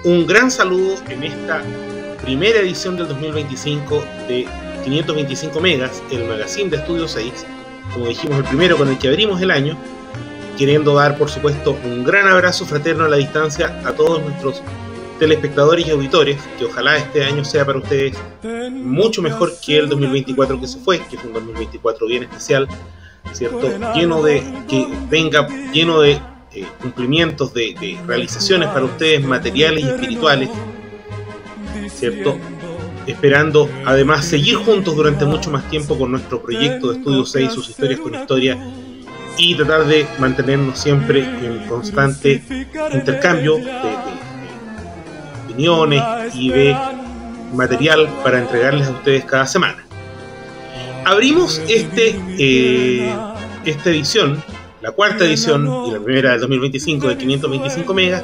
Un gran saludo en esta primera edición del 2025 de 525 megas, el magazine de Estudio 6, como dijimos, el primero con el que abrimos el año, queriendo dar, por supuesto, un gran abrazo fraterno a la distancia a todos nuestros telespectadores y auditores, que ojalá este año sea para ustedes mucho mejor que el 2024 que se fue, que fue un 2024 bien especial, ¿cierto? Lleno de cumplimientos, de realizaciones para ustedes materiales y espirituales, ¿cierto? Esperando además seguir juntos durante mucho más tiempo con nuestro proyecto de Estudio 6, sus historias con historia, y tratar de mantenernos siempre en constante intercambio de opiniones y de material para entregarles a ustedes cada semana. Abrimos esta edición, la cuarta edición y la primera del 2025 de 525 megas,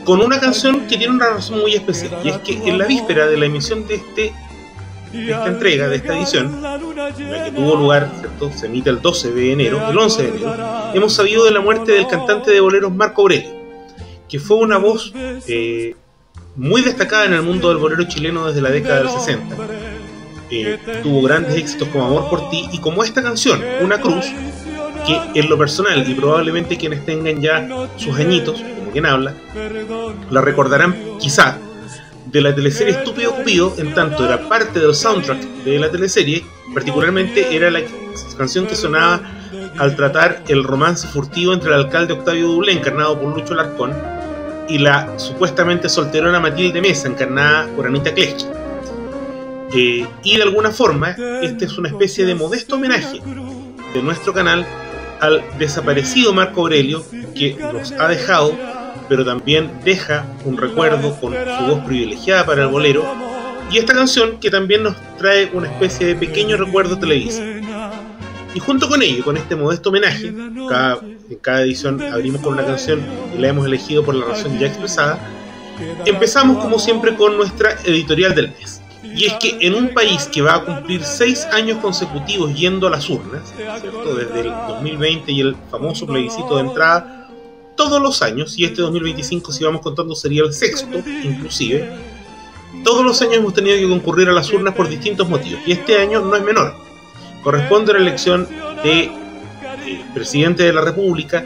con una canción que tiene una razón muy especial, y es que en la víspera de la emisión de esta entrega, de esta edición, la que tuvo lugar, ¿cierto? Se emite el 11 de enero, hemos sabido de la muerte del cantante de boleros Marco Aurelio, que fue una voz muy destacada en el mundo del bolero chileno desde la década del 60. Tuvo grandes éxitos como Amor por ti y como esta canción, Una Cruz, que en lo personal, y probablemente quienes tengan ya sus añitos, como quien habla, la recordarán quizá de la teleserie Estúpido Cupido, en tanto era parte del soundtrack de la teleserie. Particularmente era la canción que sonaba al tratar el romance furtivo entre el alcalde Octavio Dublé, encarnado por Lucho Larcón, y la supuestamente solterona Matilde Mesa, encarnada por Anita Klesch. Y de alguna forma, este es una especie de modesto homenaje de nuestro canal al desaparecido Marco Aurelio, que nos ha dejado, pero también deja un recuerdo con su voz privilegiada para el bolero, y esta canción que también nos trae una especie de pequeño recuerdo televisivo. Y junto con ello, con este modesto homenaje, en cada edición abrimos con una canción y la hemos elegido por la razón ya expresada. Empezamos como siempre con nuestra editorial del mes. Y es que en un país que va a cumplir 6 años consecutivos yendo a las urnas, ¿cierto? Desde el 2020 y el famoso plebiscito de entrada, todos los años, y este 2025, si vamos contando, sería el sexto inclusive, todos los años hemos tenido que concurrir a las urnas por distintos motivos, y este año no es menor. Corresponde a la elección de presidente de la República,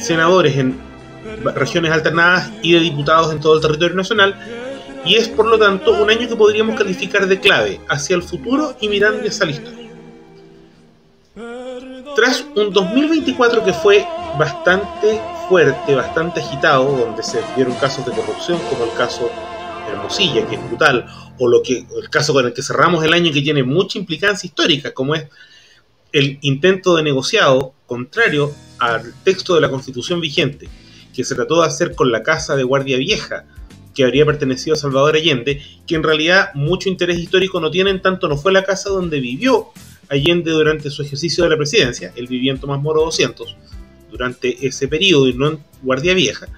senadores en regiones alternadas y de diputados en todo el territorio nacional, y es por lo tanto un año que podríamos calificar de clave hacia el futuro y mirando hacia la historia. Tras un 2024 que fue bastante fuerte, bastante agitado, donde se dieron casos de corrupción, como el caso de Hermosilla, que es brutal, o el caso con el que cerramos el año, que tiene mucha implicancia histórica, como es el intento de negociado contrario al texto de la Constitución vigente, que se trató de hacer con la Casa de Guardia Vieja, que habría pertenecido a Salvador Allende, que en realidad mucho interés histórico no tiene, en tanto no fue la casa donde vivió Allende durante su ejercicio de la presidencia. Él vivía en Tomás Moro 200 durante ese periodo y no en Guardia Vieja,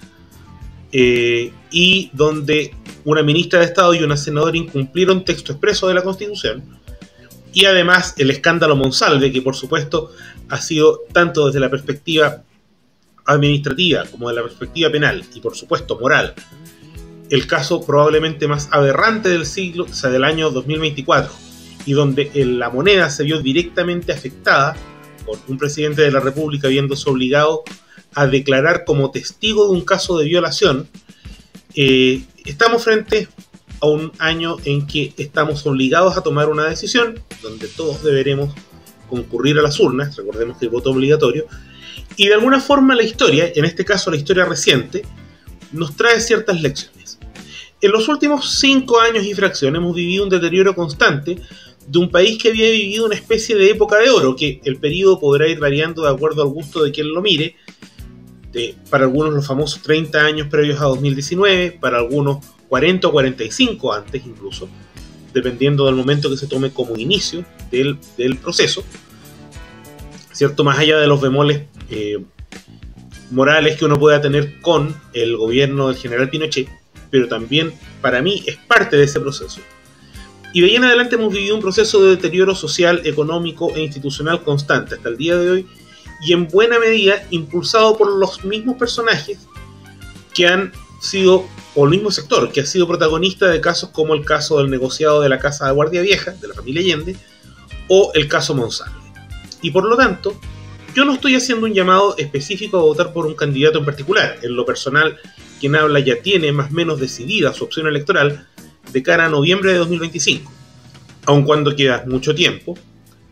y donde una ministra de Estado y una senadora incumplieron texto expreso de la Constitución, y además el escándalo Monsalve, que por supuesto ha sido tanto desde la perspectiva administrativa como de la perspectiva penal y por supuesto moral, el caso probablemente más aberrante del siglo, o sea, del año 2024, y donde la moneda se vio directamente afectada por un presidente de la República viéndose obligado a declarar como testigo de un caso de violación. Estamos frente a un año en que estamos obligados a tomar una decisión, donde todos deberemos concurrir a las urnas, recordemos que el voto es obligatorio, y de alguna forma la historia, en este caso la historia reciente, nos trae ciertas lecciones. En los últimos 5 años y fracción hemos vivido un deterioro constante de un país que había vivido una especie de época de oro, que el periodo podrá ir variando de acuerdo al gusto de quien lo mire, para algunos los famosos 30 años previos a 2019, para algunos 40 o 45 antes incluso, dependiendo del momento que se tome como inicio del proceso, ¿cierto? Más allá de los bemoles morales que uno pueda tener con el gobierno del general Pinochet, pero también para mí es parte de ese proceso. Y de ahí en adelante hemos vivido un proceso de deterioro social, económico e institucional constante hasta el día de hoy, y en buena medida impulsado por los mismos personajes que han sido o el mismo sector, que ha sido protagonista de casos como el caso del negociado de la Casa de Guardia Vieja, de la familia Allende, o el caso Monsalve. Y por lo tanto, yo no estoy haciendo un llamado específico a votar por un candidato en particular. En lo personal, quien habla ya tiene más o menos decidida su opción electoral de cara a noviembre de 2025, aun cuando queda mucho tiempo.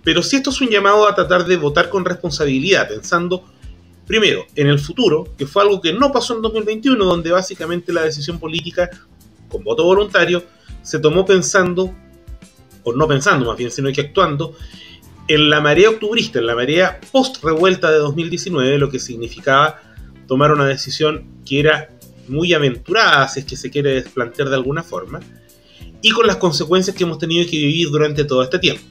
Pero sí, esto es un llamado a tratar de votar con responsabilidad, pensando primero en el futuro, que fue algo que no pasó en 2021, donde básicamente la decisión política, con voto voluntario, se tomó pensando, o no pensando más bien, sino que actuando en la marea octubrista, en la marea post-revuelta de 2019, lo que significaba tomar una decisión que era muy aventurada, si es que se quiere plantear de alguna forma, y con las consecuencias que hemos tenido que vivir durante todo este tiempo.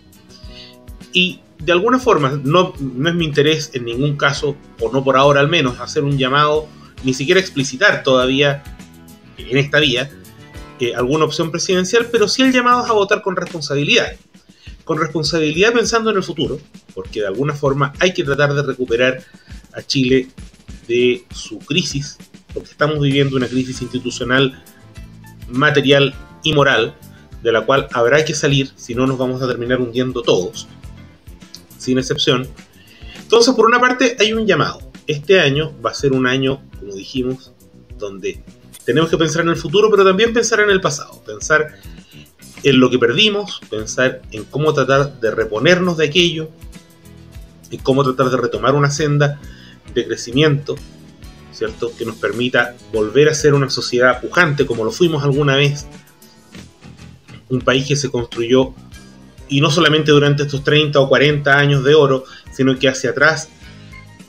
Y de alguna forma, no es mi interés en ningún caso, o no por ahora al menos, hacer un llamado, ni siquiera explicitar todavía en esta vía alguna opción presidencial, pero sí el llamado es a votar con responsabilidad. Con responsabilidad pensando en el futuro, porque de alguna forma hay que tratar de recuperar a Chile de su crisis, porque estamos viviendo una crisis institucional, material y moral, de la cual habrá que salir, si no nos vamos a terminar hundiendo todos, sin excepción. Entonces, por una parte, hay un llamado. Este año va a ser un año, como dijimos, donde tenemos que pensar en el futuro, pero también pensar en el pasado. Pensar en lo que perdimos, pensar en cómo tratar de reponernos de aquello, en cómo tratar de retomar una senda de crecimiento, ¿cierto? Que nos permita volver a ser una sociedad pujante como lo fuimos alguna vez. Un país que se construyó, y no solamente durante estos 30 o 40 años de oro, sino que hacia atrás,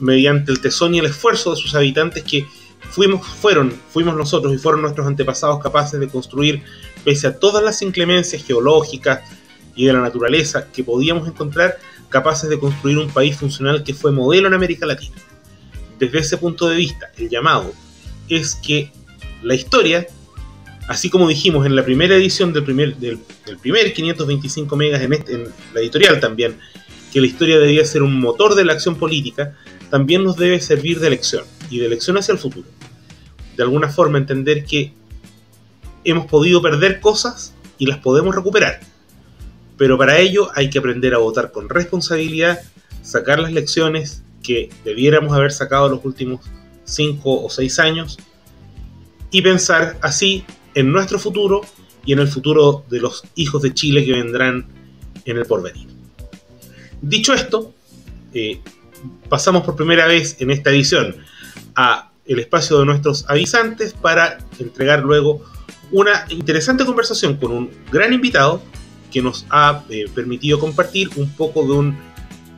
mediante el tesón y el esfuerzo de sus habitantes que fuimos nosotros y fueron nuestros antepasados capaces de construir, pese a todas las inclemencias geológicas y de la naturaleza que podíamos encontrar, capaces de construir un país funcional que fue modelo en América Latina. Desde ese punto de vista, el llamado es que la historia, así como dijimos en la primera edición del primer 525 megas en la editorial también, que la historia debía ser un motor de la acción política, también nos debe servir de lección, y de lección hacia el futuro. De alguna forma entender que hemos podido perder cosas y las podemos recuperar, pero para ello hay que aprender a votar con responsabilidad, sacar las lecciones que debiéramos haber sacado los últimos 5 o 6 años, y pensar así en nuestro futuro y en el futuro de los hijos de Chile que vendrán en el porvenir. Dicho esto, pasamos por primera vez en esta edición a el espacio de nuestros avisantes para entregar luego una interesante conversación con un gran invitado que nos ha permitido compartir un poco de un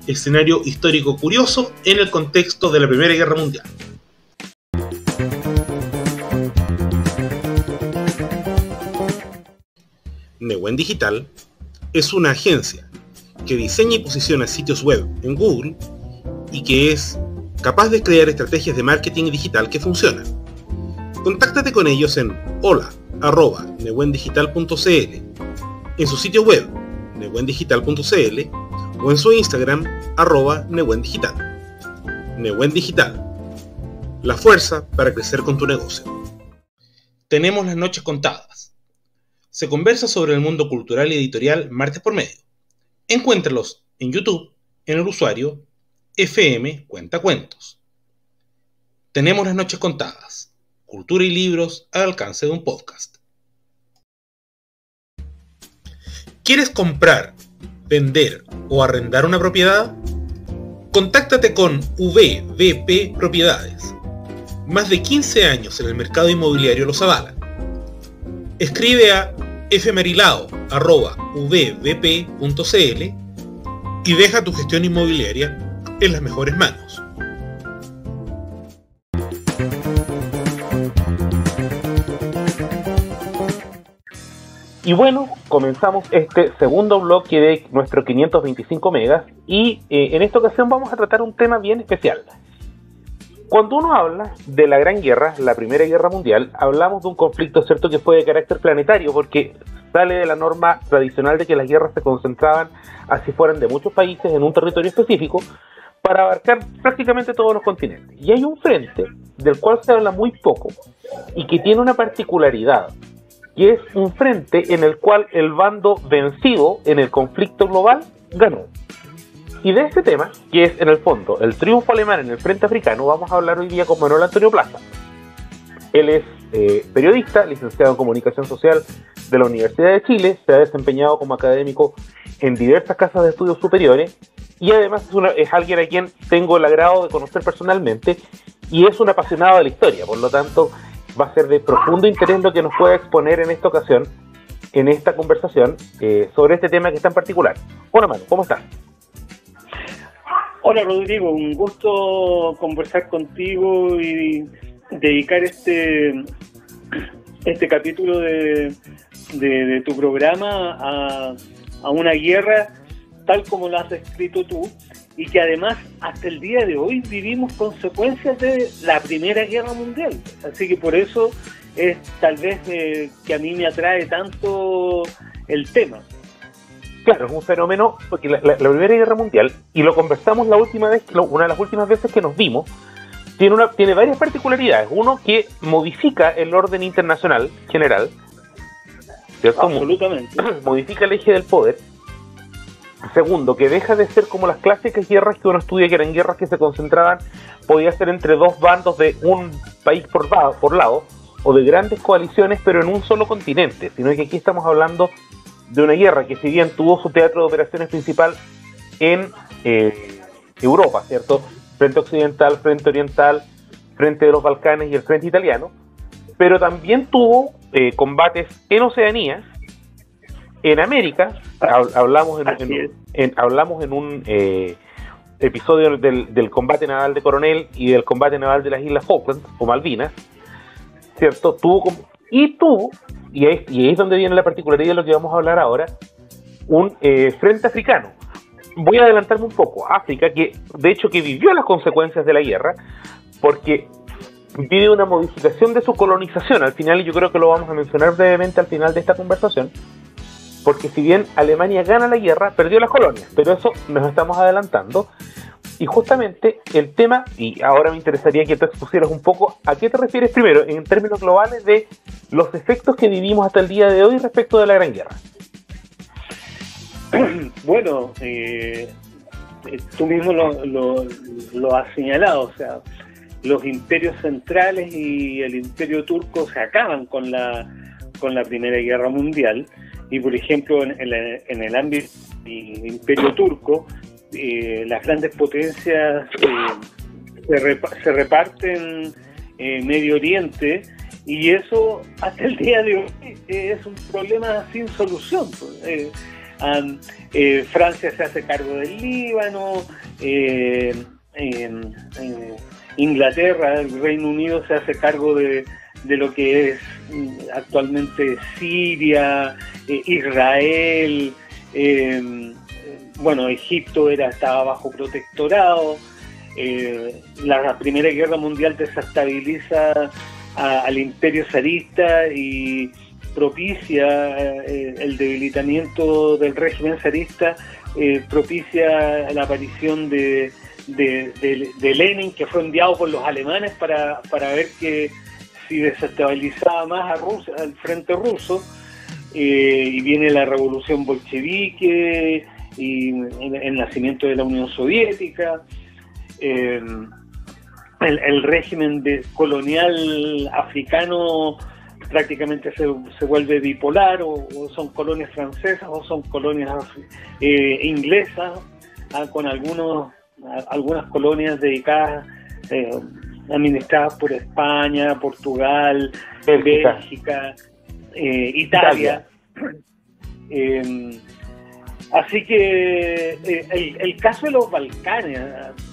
escenario histórico curioso en el contexto de la Primera Guerra Mundial. Nehuen Digital es una agencia que diseña y posiciona sitios web en Google y que es capaz de crear estrategias de marketing digital que funcionan. Contáctate con ellos en hola@nehuendigital.cl, en su sitio web nehuendigital.cl o en su Instagram @nehuendigital. Nehuen Digital, la fuerza para crecer con tu negocio. Tenemos las noches contadas. Se conversa sobre el mundo cultural y editorial martes por medio. Encuéntralos en YouTube en el usuario FM Cuentacuentos. Tenemos las noches contadas. Cultura y libros al alcance de un podcast. ¿Quieres comprar, vender o arrendar una propiedad? Contáctate con VVP Propiedades. Más de 15 años en el mercado inmobiliario los avalan. Escribe a fmarilao@vvp.cl y deja tu gestión inmobiliaria en las mejores manos. Y bueno, comenzamos este segundo bloque de nuestro 525 megas y en esta ocasión vamos a tratar un tema bien especial. Cuando uno habla de la Gran Guerra, la Primera Guerra Mundial, hablamos de un conflicto, cierto, que fue de carácter planetario, porque sale de la norma tradicional de que las guerras se concentraban, así fueran de muchos países, en un territorio específico, para abarcar prácticamente todos los continentes. Y hay un frente del cual se habla muy poco y que tiene una particularidad, que es un frente en el cual el bando vencido en el conflicto global ganó. Y de este tema, que es en el fondo el triunfo alemán en el frente africano, vamos a hablar hoy día con Manuel Antonio Plaza. Él es periodista, licenciado en Comunicación Social de la Universidad de Chile, se ha desempeñado como académico en diversas casas de estudios superiores y además es alguien a quien tengo el agrado de conocer personalmente y es un apasionado de la historia, por lo tanto va a ser de profundo interés lo que nos pueda exponer en esta ocasión, en esta conversación, sobre este tema que es tan particular. Hola Manu, ¿cómo estás? Hola Rodrigo, un gusto conversar contigo y dedicar este capítulo de tu programa a una guerra tal como lo has descrito tú y que además hasta el día de hoy vivimos consecuencias de la Primera Guerra Mundial. Así que por eso es tal vez que a mí me atrae tanto el tema. Claro, es un fenómeno, porque la Primera Guerra Mundial, y lo conversamos la última vez, una de las últimas veces que nos vimos, tiene varias particularidades. Uno, que modifica el orden internacional general, ¿cierto? Absolutamente. Modifica el eje del poder. Segundo, que deja de ser como las clásicas guerras que uno estudia, que eran guerras que se concentraban, podía ser entre dos bandos de un país por lado, o de grandes coaliciones, pero en un solo continente, sino que aquí estamos hablando de una guerra que, si bien tuvo su teatro de operaciones principal en Europa, ¿cierto? Frente occidental, frente oriental, frente de los Balcanes y el frente italiano, pero también tuvo combates en Oceanía, en América. Hablamos en un episodio del combate naval de Coronel y del combate naval de las Islas Falkland o Malvinas, ¿cierto? Y ahí es donde viene la particularidad de lo que vamos a hablar ahora, un frente africano. Voy a adelantarme un poco. África, que de hecho que vivió las consecuencias de la guerra, porque vive una modificación de su colonización al final, y yo creo que lo vamos a mencionar brevemente al final de esta conversación, porque si bien Alemania gana la guerra, perdió las colonias, pero eso nos estamos adelantando. Y justamente el tema, y ahora me interesaría que tú expusieras un poco a qué te refieres primero, en términos globales, de los efectos que vivimos hasta el día de hoy respecto de la Gran Guerra. Bueno, tú mismo lo has señalado, o sea, los imperios centrales y el imperio turco se acaban con la Primera Guerra Mundial, y por ejemplo en el ámbito del imperio turco, las grandes potencias se reparten Medio Oriente, y eso hasta el día de hoy es un problema sin solución. Francia se hace cargo del Líbano, Inglaterra, el Reino Unido se hace cargo de lo que es actualmente Siria, Israel, bueno, Egipto estaba bajo protectorado. La Primera Guerra Mundial desestabiliza al imperio zarista y propicia el debilitamiento del régimen zarista, propicia la aparición de Lenin, que fue enviado por los alemanes para ver que si desestabilizaba más al frente ruso, y viene la revolución bolchevique y el nacimiento de la Unión Soviética. El régimen colonial africano prácticamente se vuelve bipolar, o son colonias francesas o son colonias inglesas, con algunas colonias dedicadas, administradas por España, Portugal, Bélgica, Italia. Así que el caso de los Balcanes,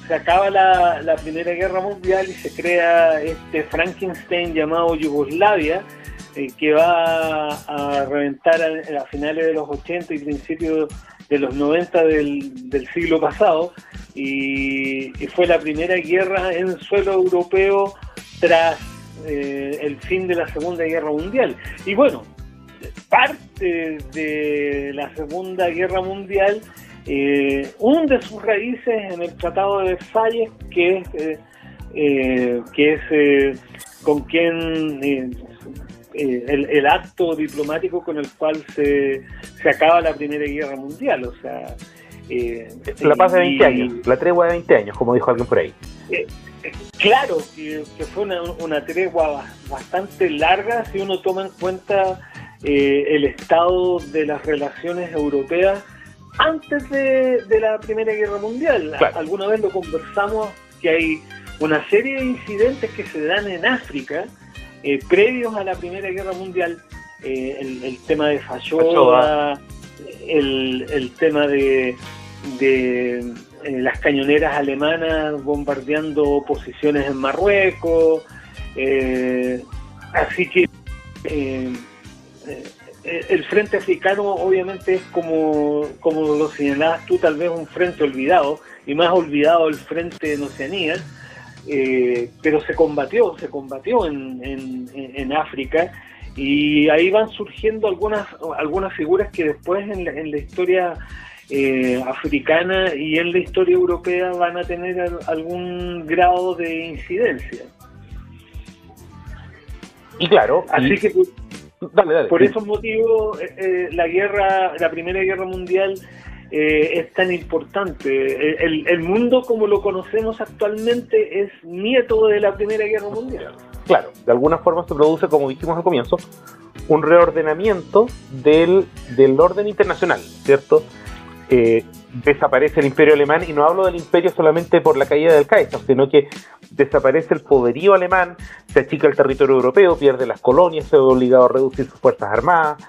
se acaba la Primera Guerra Mundial y se crea este Frankenstein llamado Yugoslavia, que va a reventar a finales de los 80 y principios de los 90 del siglo pasado, y fue la primera guerra en suelo europeo tras el fin de la Segunda Guerra Mundial. Y bueno, parte de la Segunda Guerra Mundial hunde sus raíces en el Tratado de Versalles, que es que es con quien el acto diplomático con el cual se acaba la Primera Guerra Mundial, o sea... la paz de 20 años, la tregua de 20 años, como dijo alguien por ahí. Claro, que fue una tregua bastante larga si uno toma en cuenta el estado de las relaciones europeas antes de la Primera Guerra Mundial. Claro. Alguna vez lo conversamos, que hay una serie de incidentes que se dan en África previos a la Primera Guerra Mundial, el tema de Fashoda, el tema de las cañoneras alemanas bombardeando posiciones en Marruecos, así que el frente africano obviamente es como lo señalabas tú, tal vez un frente olvidado, y más olvidado el frente en Oceanía, pero se combatió en África, y ahí van surgiendo algunas figuras que después en la historia africana y en la historia europea van a tener algún grado de incidencia. Y claro, así que dale. Por esos motivos la Primera Guerra Mundial es tan importante. El mundo como lo conocemos actualmente es nieto de la Primera Guerra Mundial. Claro, de alguna forma se produce, como dijimos al comienzo, un reordenamiento del orden internacional, ¿cierto? Desaparece el Imperio Alemán, y no hablo del imperio solamente por la caída del Kaiser, sino que desaparece el poderío alemán, se achica el territorio europeo, pierde las colonias, se ve obligado a reducir sus fuerzas armadas,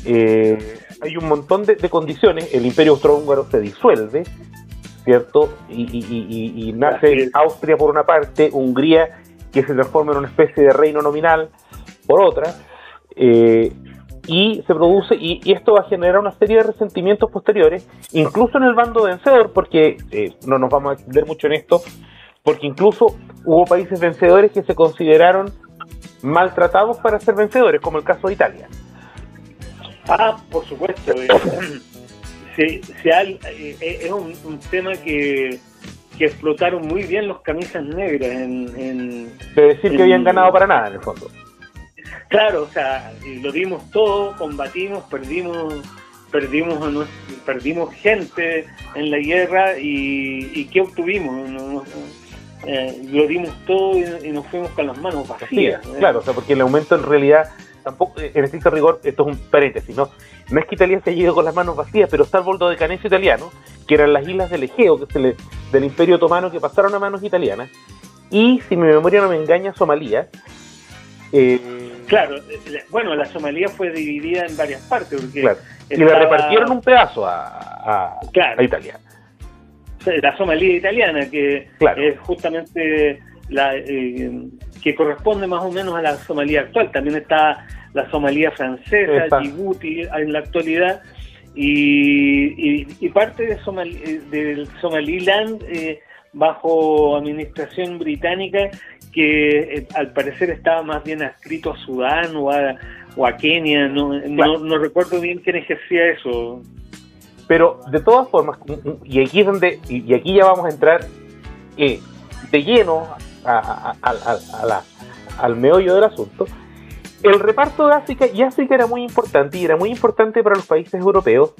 hay un montón de condiciones. El Imperio Austrohúngaro se disuelve, ¿cierto? Y nace Austria por una parte, Hungría, que se transforma en una especie de reino nominal por otra, y se produce, y esto va a generar una serie de resentimientos posteriores, incluso en el bando vencedor, porque no nos vamos a extender mucho en esto, porque incluso hubo países vencedores que se consideraron maltratados para ser vencedores, como el caso de Italia. Por supuesto. Es un tema que explotaron muy bien los camisas negras de decir que habían ganado para nada, en el fondo. Claro, o sea, lo dimos todo, combatimos, perdimos gente en la guerra, y ¿qué obtuvimos? Lo dimos todo y nos fuimos con las manos vacías. Claro, o sea, porque el aumento en realidad tampoco, en estricto rigor, esto es un paréntesis, ¿no? No es que Italia se haya ido con las manos vacías, pero salvo el dodecaneso italiano, que eran las islas del Egeo, del Imperio Otomano, que pasaron a manos italianas, y si mi memoria no me engaña, Somalia. Claro, bueno, la Somalia fue dividida en varias partes, porque claro, y le repartieron un pedazo a Italia. La Somalia italiana, que claro, es justamente que corresponde más o menos a la Somalia actual. También está la Somalia francesa, Djibouti en la actualidad, y parte del Somaliland bajo administración británica, que al parecer estaba más bien adscrito a Sudán o a Kenia, no recuerdo bien quién ejercía eso. Pero de todas formas, y aquí ya vamos a entrar de lleno al meollo del asunto. El reparto de África era muy importante, y era muy importante para los países europeos,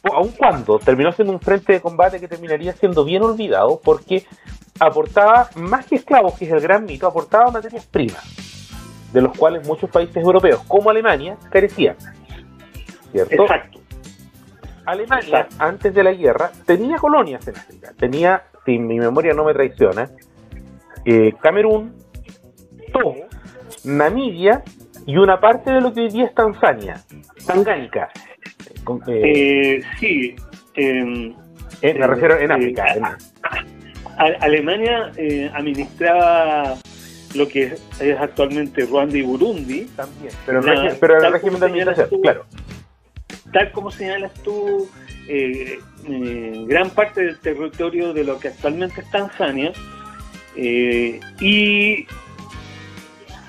aun cuando terminó siendo un frente de combate que terminaría siendo bien olvidado, porque aportaba, más que esclavos, que es el gran mito, aportaba materias primas, de los cuales muchos países europeos, como Alemania, carecían, ¿cierto? Exacto. Alemania, antes de la guerra, tenía colonias en África. Tenía, si mi memoria no me traiciona, Camerún, Togo, Namibia y una parte de lo que hoy día es Tanzania, Tangánica. Sí. Me refiero en África. Alemania administraba lo que es actualmente Ruanda y Burundi. También, pero el régimen de administración, claro. Tal como señalas tú, gran parte del territorio de lo que actualmente es Tanzania, y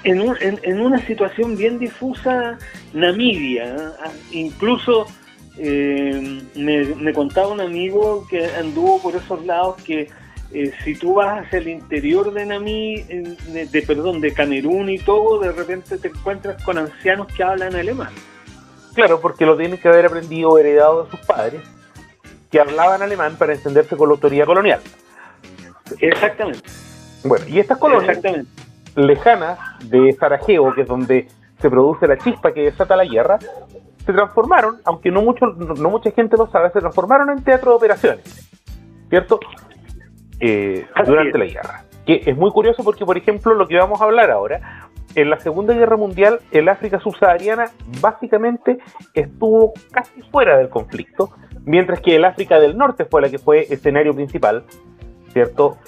en una situación bien difusa, Namibia. Incluso me contaba un amigo que anduvo por esos lados que si tú vas hacia el interior de de Camerún y Togo, de repente te encuentras con ancianos que hablan alemán. Claro, porque lo tienen que haber aprendido o heredado de sus padres, que hablaban alemán para entenderse con la autoridad colonial. Exactamente. Bueno, y estas colonias lejanas de Sarajevo, que es donde se produce la chispa que desata la guerra, se transformaron, aunque no mucha gente lo sabe, se transformaron en teatro de operaciones, ¿cierto? Durante la guerra. Que es muy curioso porque, por ejemplo, lo que vamos a hablar ahora, en la Segunda Guerra Mundial, el África subsahariana básicamente estuvo casi fuera del conflicto, mientras que el África del Norte fue la que fue escenario principal, ¿cierto?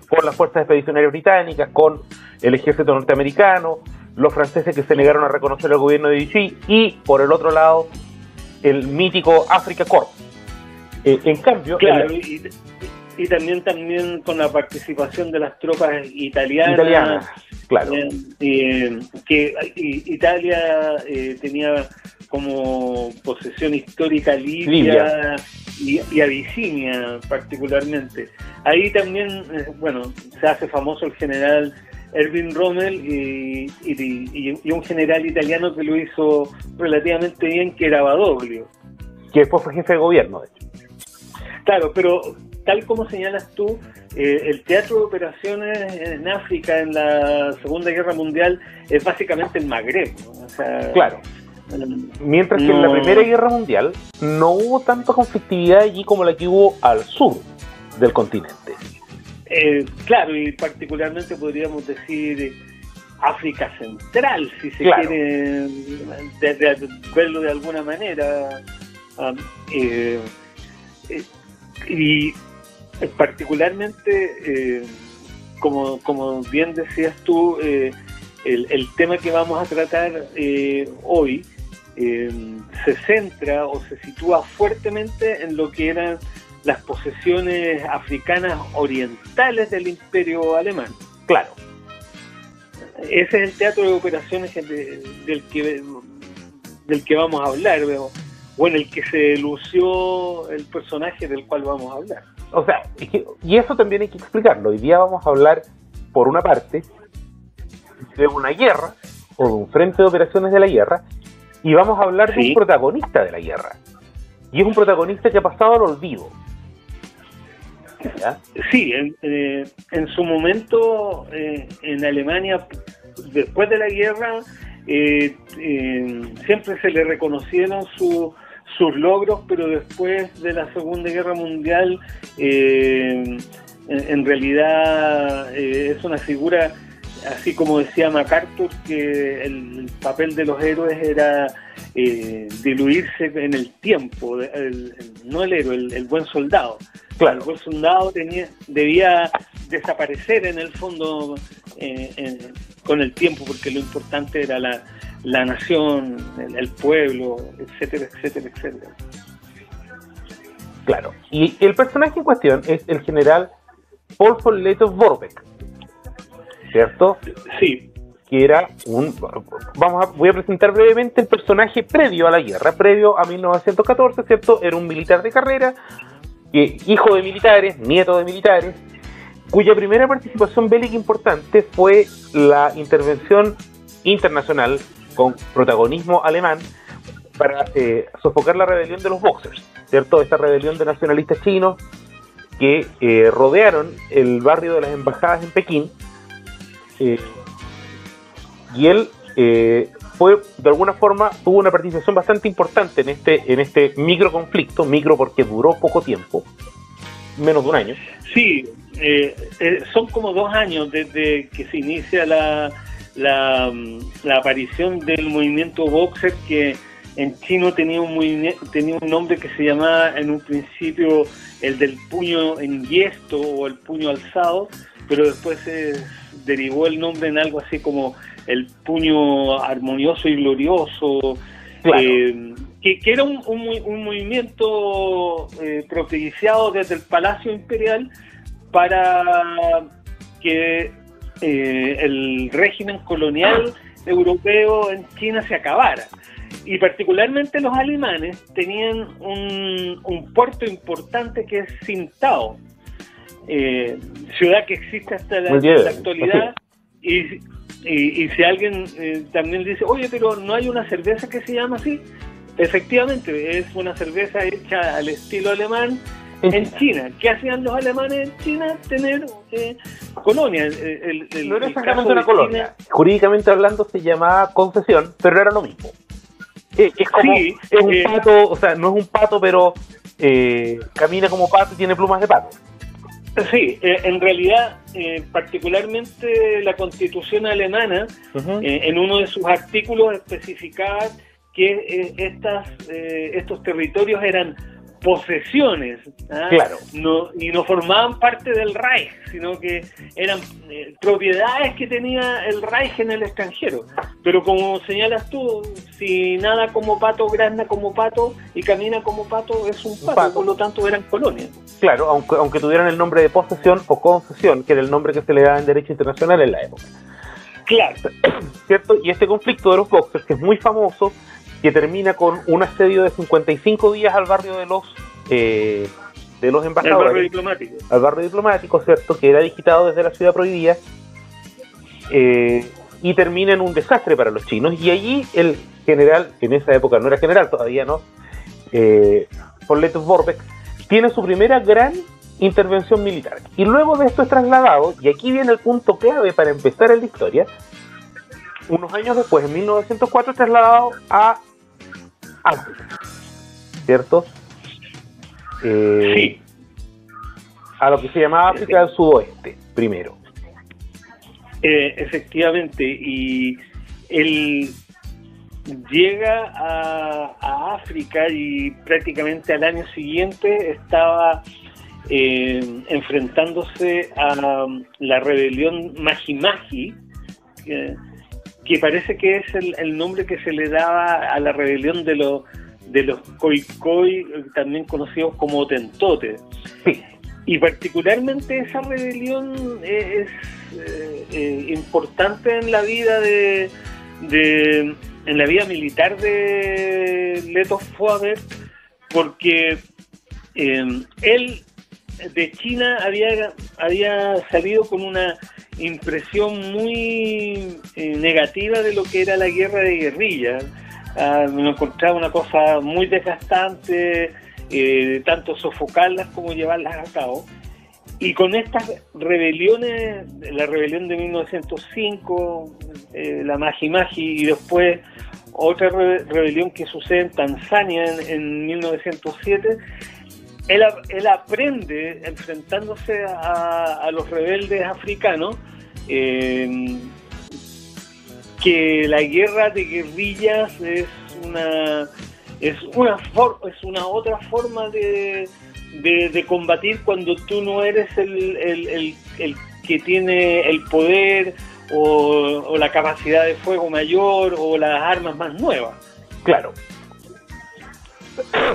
Con las fuerzas expedicionarias británicas, con el ejército norteamericano, los franceses que se negaron a reconocer el gobierno de Vichy, y por el otro lado, el mítico Africa Corps. En cambio... Claro, y también con la participación de las tropas italianas, claro. Que Italia tenía como posesión histórica Libia. Y Abisinia particularmente. Ahí también, se hace famoso el general Erwin Rommel y un general italiano que lo hizo relativamente bien, que era Badoglio. Que después fue jefe de gobierno, de hecho. Claro, pero tal como señalas tú, el teatro de operaciones en África en la Segunda Guerra Mundial es básicamente el Magreb, ¿no? O sea, claro. Mientras que en la Primera Guerra Mundial no hubo tanta conflictividad allí como la que hubo al sur del continente. Claro, y particularmente podríamos decir África Central, si se quiere verlo de alguna manera. Y particularmente, como bien decías tú, el tema que vamos a tratar hoy se centra o se sitúa fuertemente en lo que eran las posesiones africanas orientales del Imperio Alemán. Claro. Ese es el teatro de operaciones del que vamos a hablar, o en el que se lució el personaje del cual vamos a hablar. O sea, y eso también hay que explicarlo. Hoy día vamos a hablar, por una parte, de una guerra, o de un frente de operaciones de la guerra, y vamos a hablar de un protagonista de la guerra. Y es un protagonista que ha pasado al olvido. ¿Ya? Sí, en su momento, en Alemania, después de la guerra, siempre se le reconocieron sus logros, pero después de la Segunda Guerra Mundial, en realidad es una figura, así como decía MacArthur, que el papel de los héroes era diluirse en el tiempo, no el héroe, el buen soldado. Claro. El buen soldado debía desaparecer en el fondo con el tiempo, porque lo importante era la nación, el pueblo, etcétera, etcétera, etcétera. Claro. Y el personaje en cuestión es el general Paul von Lettow-Vorbeck, ¿cierto? Sí. Que era voy a presentar brevemente el personaje previo a la guerra, previo a 1914, ¿cierto? Era un militar de carrera, hijo de militares, nieto de militares, cuya primera participación bélica importante fue la intervención internacional con protagonismo alemán para sofocar la rebelión de los Boxers, ¿cierto? Esta rebelión de nacionalistas chinos que rodearon el barrio de las embajadas en Pekín, y él fue, de alguna forma, tuvo una participación bastante importante en este micro conflicto, micro porque duró poco tiempo, menos de un año. Sí, son como 2 años desde que se inicia la aparición del movimiento Boxer, que en chino tenía un nombre que se llamaba en un principio el del puño en gesto o el puño alzado, pero después se derivó el nombre en algo así como el puño armonioso y glorioso. Claro. Que era un movimiento propiciado desde el Palacio Imperial para que el régimen colonial europeo en China se acabara. Y particularmente los alemanes tenían un puerto importante que es Tsingtao, ciudad que existe hasta la actualidad. Y si alguien también dice, oye, pero no hay una cerveza que se llama así, efectivamente, es una cerveza hecha al estilo alemán en China. ¿Qué hacían los alemanes en China? Tener colonias. No era exactamente una colonia. China, jurídicamente hablando se llamaba concesión, pero era lo mismo. Es como, sí, es un pato, o sea, no es un pato, pero camina como pato y tiene plumas de pato. Sí, en realidad, particularmente la Constitución alemana, en uno de sus artículos especificaba que estos territorios eran posesiones, claro. Y no formaban parte del Reich, sino que eran propiedades que tenía el Reich en el extranjero. Pero como señalas tú, si nada como pato, grazna como pato y camina como pato, es un pato. Por lo tanto eran colonias. Claro, aunque tuvieran el nombre de posesión o concesión, que era el nombre que se le daba en derecho internacional en la época. Claro. ¿Cierto? Y este conflicto de los Boxers, que es muy famoso, que termina con un asedio de 55 días al barrio de los embajadores. Al barrio diplomático, ¿cierto? Que era digitado desde la ciudad prohibida. Y termina en un desastre para los chinos. Y allí el general, que en esa época no era general todavía, ¿no? Von Lettow-Vorbeck, tiene su primera gran intervención militar. Y luego de esto es trasladado, y aquí viene el punto clave para empezar en la historia, unos años después, en 1904, es trasladado a África, ¿cierto? Sí. A lo que se llamaba África del Sudoeste, primero. Efectivamente, y él llega a África y prácticamente al año siguiente estaba enfrentándose a la rebelión Maji-Maji, que parece que es el nombre que se le daba a la rebelión de los Khoikhoi, también conocidos como Hotentotes. Sí. Y particularmente esa rebelión es importante en la vida en la vida militar de Lettow-Vorbeck, porque él de China había salido con una impresión muy negativa de lo que era la guerra de guerrilla. Me encontraba una cosa muy desgastante, tanto sofocarlas como llevarlas a cabo. Y con estas rebeliones, la rebelión de 1905, la Maji-Maji, y después otra rebelión que sucede en Tanzania en 1907, él aprende, enfrentándose a los rebeldes africanos, que la guerra de guerrillas es una otra forma de combatir cuando tú no eres el que tiene el poder o la capacidad de fuego mayor o las armas más nuevas. Claro.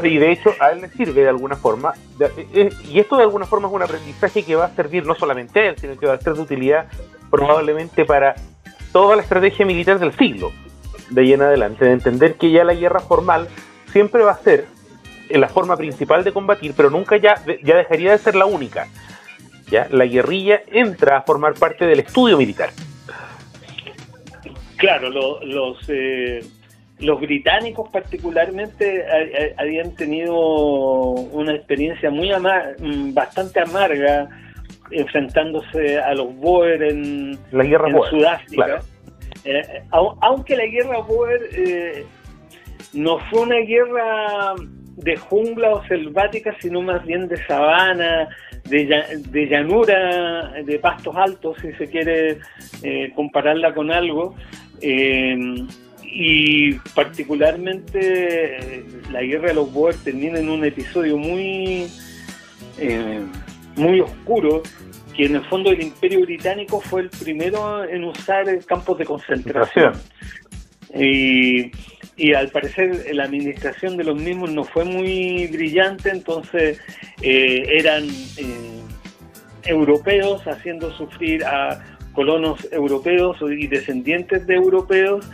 Y de hecho a él le sirve de alguna forma, y esto de alguna forma es un aprendizaje que va a servir no solamente a él, sino que va a ser de utilidad probablemente para toda la estrategia militar del siglo de ahí en adelante, de entender que ya la guerra formal siempre va a ser la forma principal de combatir, pero nunca ya dejaría de ser la única. ¿Ya? La guerrilla entra a formar parte del estudio militar. Claro, los británicos particularmente habían tenido una experiencia bastante amarga enfrentándose a los Boer en Sudáfrica. Claro. Aunque la guerra Boer no fue una guerra de jungla o selvática, sino más bien de sabana, de llanura, de pastos altos, si se quiere compararla con algo. Y particularmente la guerra de los Boer termina en un episodio muy oscuro, que en el fondo el Imperio Británico fue el primero en usar campos de concentración. Y al parecer la administración de los mismos no fue muy brillante, entonces eran europeos haciendo sufrir a colonos europeos y descendientes de europeos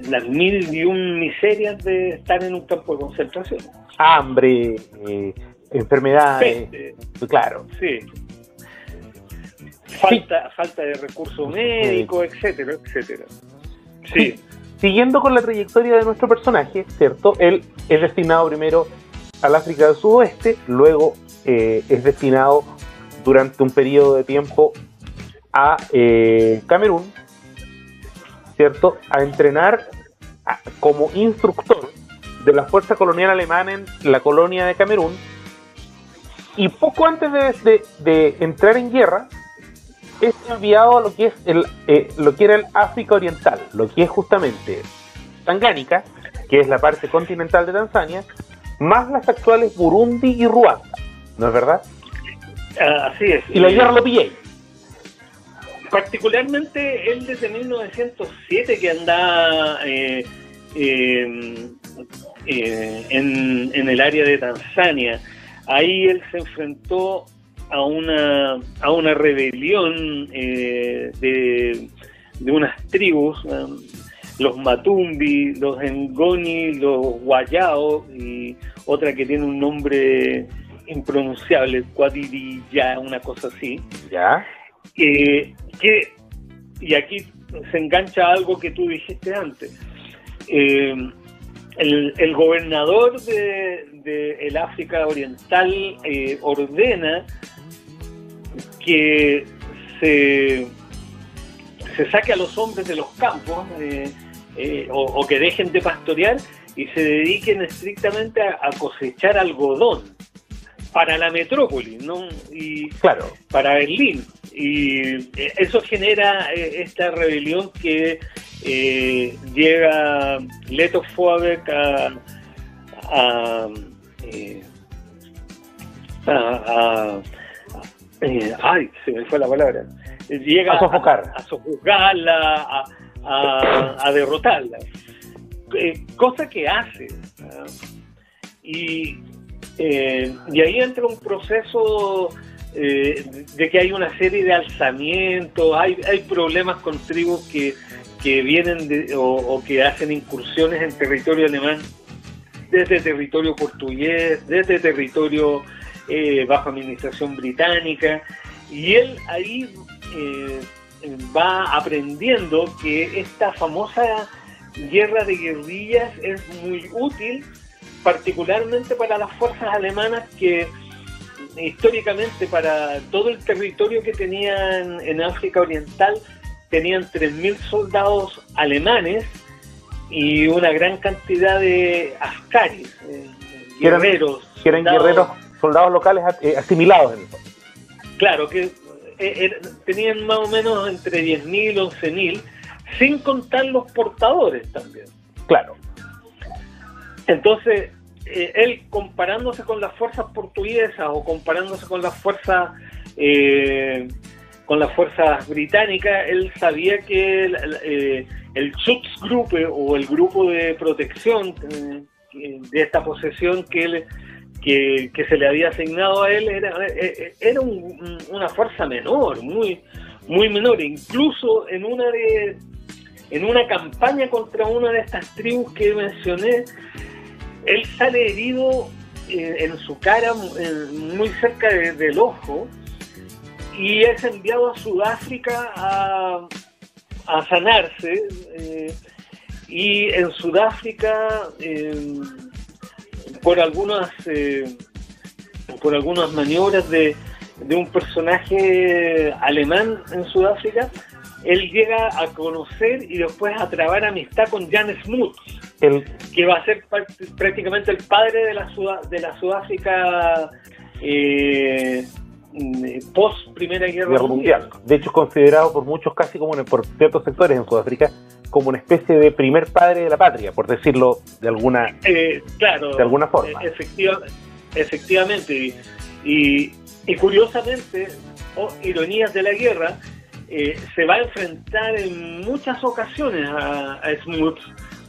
las 1001 miserias de estar en un campo de concentración. Hambre, enfermedades, claro. Sí. Falta de recursos médicos, etcétera, etcétera. Sí. Siguiendo con la trayectoria de nuestro personaje, ¿cierto? Él es destinado primero al África del Sudoeste, luego es destinado durante un periodo de tiempo a Camerún, ¿cierto? A entrenar como instructor de la fuerza colonial alemana en la colonia de Camerún, y poco antes de entrar en guerra es enviado a lo que es lo que era el África Oriental, lo que es justamente Tangánica, que es la parte continental de Tanzania, más las actuales Burundi y Ruanda, ¿no es verdad? Así es. Y la guerra lo pillé. Particularmente él desde 1907 que anda en el área de Tanzania. Ahí él se enfrentó a una rebelión de unas tribus, los Matumbi, los Ngoni, los Guayao y otra que tiene un nombre impronunciable, Cuadirilla, una cosa así. ¿Ya? Y aquí se engancha algo que tú dijiste antes. El gobernador de el África Oriental ordena que se saque a los hombres de los campos o que dejen de pastorear y se dediquen estrictamente a cosechar algodón para la metrópoli, ¿no? Y claro, para Berlín. Y eso genera esta rebelión que llega Leto Fouabec ay, se me fue la palabra. Llega a sofocar. A sojuzgarla, a derrotarla. Cosa que hace. Y ahí entra un proceso de que hay una serie de alzamientos, hay problemas con tribus que vienen o que hacen incursiones en territorio alemán desde territorio portugués, desde territorio bajo administración británica, y él ahí va aprendiendo que esta famosa guerra de guerrillas es muy útil, particularmente para las fuerzas alemanas que históricamente para todo el territorio que tenían en África Oriental tenían 3.000 soldados alemanes y una gran cantidad de askaris, guerreros. Que eran guerreros, soldados locales asimilados en el fondo. Claro, que tenían más o menos entre 10.000 y 11.000, sin contar los portadores también. Claro. Entonces, él comparándose con las fuerzas portuguesas o comparándose con las fuerzas británicas, él sabía que el Schutzgruppe o el grupo de protección de esta posesión que se le había asignado a él era una fuerza menor, muy muy menor. Incluso en una campaña contra una de estas tribus que mencioné, él sale herido en su cara, muy cerca del ojo, y es enviado a Sudáfrica a sanarse, y en Sudáfrica por algunas maniobras de un personaje alemán en Sudáfrica, él llega a conocer y después a trabar amistad con Jan Smuts, que va a ser prácticamente el padre de la Sudáfrica post Primera Guerra Mundial. De hecho, es considerado por muchos, casi como por ciertos sectores en Sudáfrica, como una especie de primer padre de la patria, por decirlo de alguna forma. Efectivamente. Y curiosamente, ironías de la guerra, se va a enfrentar en muchas ocasiones a Smuts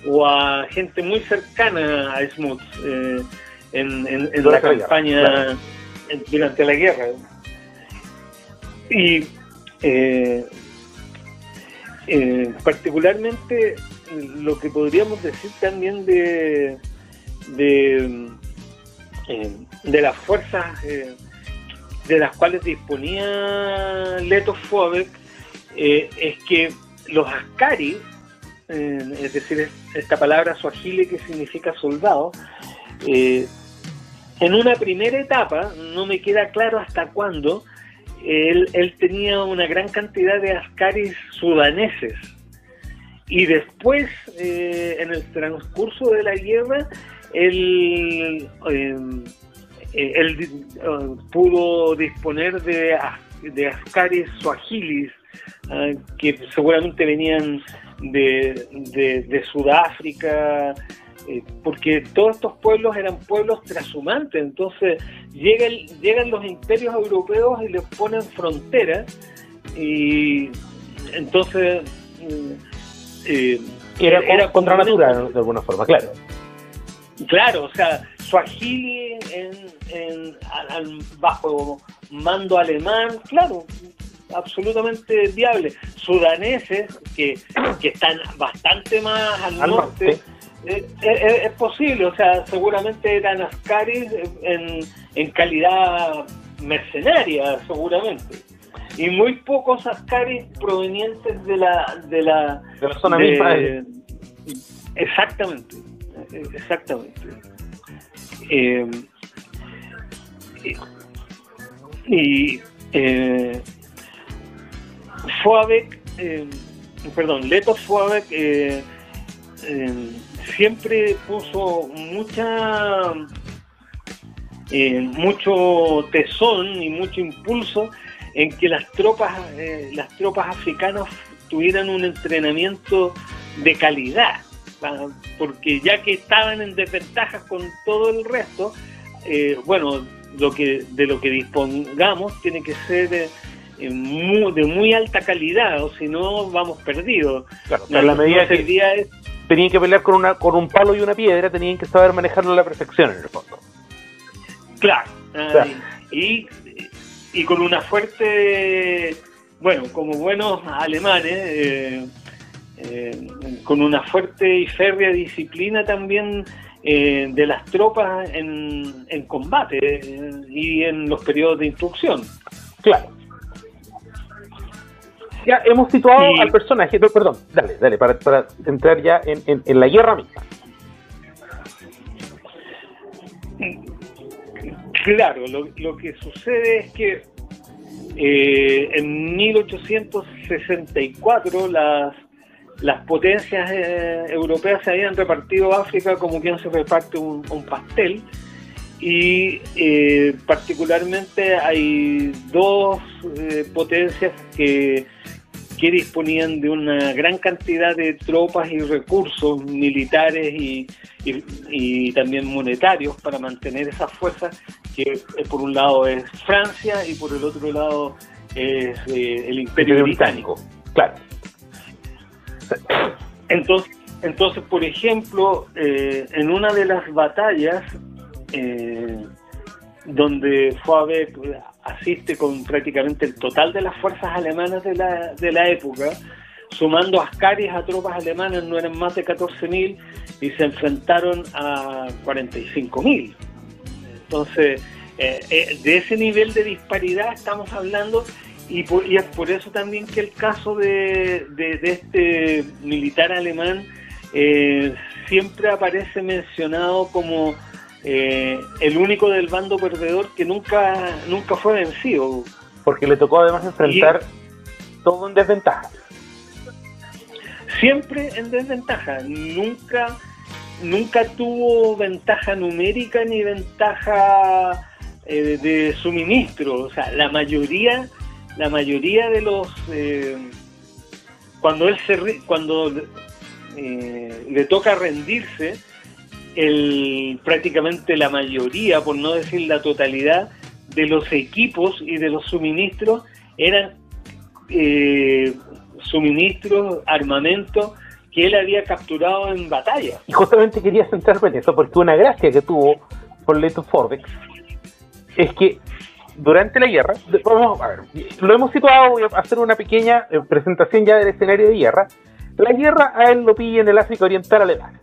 o a gente muy cercana a Smuts en la campaña, claro, durante la guerra. Y particularmente lo que podríamos decir también de de las fuerzas de las cuales disponía Leto Fobek es que los askari, es decir, esta palabra suajili que significa soldado, en una primera etapa, no me queda claro hasta cuándo, él tenía una gran cantidad de askaris sudaneses, y después, en el transcurso de la guerra, él pudo disponer de askaris suajilis, que seguramente venían de Sudáfrica, porque todos estos pueblos eran pueblos trashumantes. Entonces llegan los imperios europeos y les ponen fronteras, y entonces era contra natura de alguna forma, claro. Claro, o sea, Swahili bajo mando alemán, claro, absolutamente viable. Sudaneses, que están bastante más al norte. Es posible, o sea, seguramente eran askaris en calidad mercenaria, seguramente. Y muy pocos askaris provenientes de la zona misma. Exactamente. Leto Fobek siempre puso mucho tesón y mucho impulso en que las tropas africanas tuvieran un entrenamiento de calidad, porque ya que estaban en desventajas con todo el resto, de lo que dispongamos tiene que ser de muy alta calidad, o si no vamos perdidos. Claro, pero la medida que tenían que pelear con un palo y una piedra, tenían que saber manejarlo a la perfección, en el fondo. Claro, y con una fuerte, como buenos alemanes, con una fuerte y férrea disciplina también de las tropas en combate y en los periodos de instrucción. Claro. Ya hemos situado al personaje, perdón, dale, para entrar ya en la guerra misma. Claro, lo que sucede es que en 1864 las potencias europeas se habían repartido África como quien se reparte un pastel, y particularmente hay dos potencias que disponían de una gran cantidad de tropas y recursos militares y también monetarios para mantener esas fuerzas, que por un lado es Francia y por el otro lado es el Imperio Británico. Claro. Entonces, por ejemplo, en una de las batallas donde Fobek asiste con prácticamente el total de las fuerzas alemanas de la época, sumando askaris a tropas alemanas, no eran más de 14.000, y se enfrentaron a 45.000. Entonces, de ese nivel de disparidad estamos hablando, y es por eso también que el caso de este militar alemán siempre aparece mencionado como el único del bando perdedor que nunca fue vencido. Porque le tocó además enfrentar todo en desventaja. Siempre en desventaja. Nunca tuvo ventaja numérica ni ventaja de suministro. O sea, la mayoría de los cuando le toca rendirse, prácticamente la mayoría, por no decir la totalidad, de los equipos y de los suministros eran suministros, armamento que él había capturado en batalla. Y justamente quería centrarme en eso, porque una gracia que tuvo por Leto Fobek es que durante la guerra, vamos a ver, lo hemos situado, voy a hacer una pequeña presentación ya del escenario de guerra. La guerra a él lo pilla en el África Oriental alemana,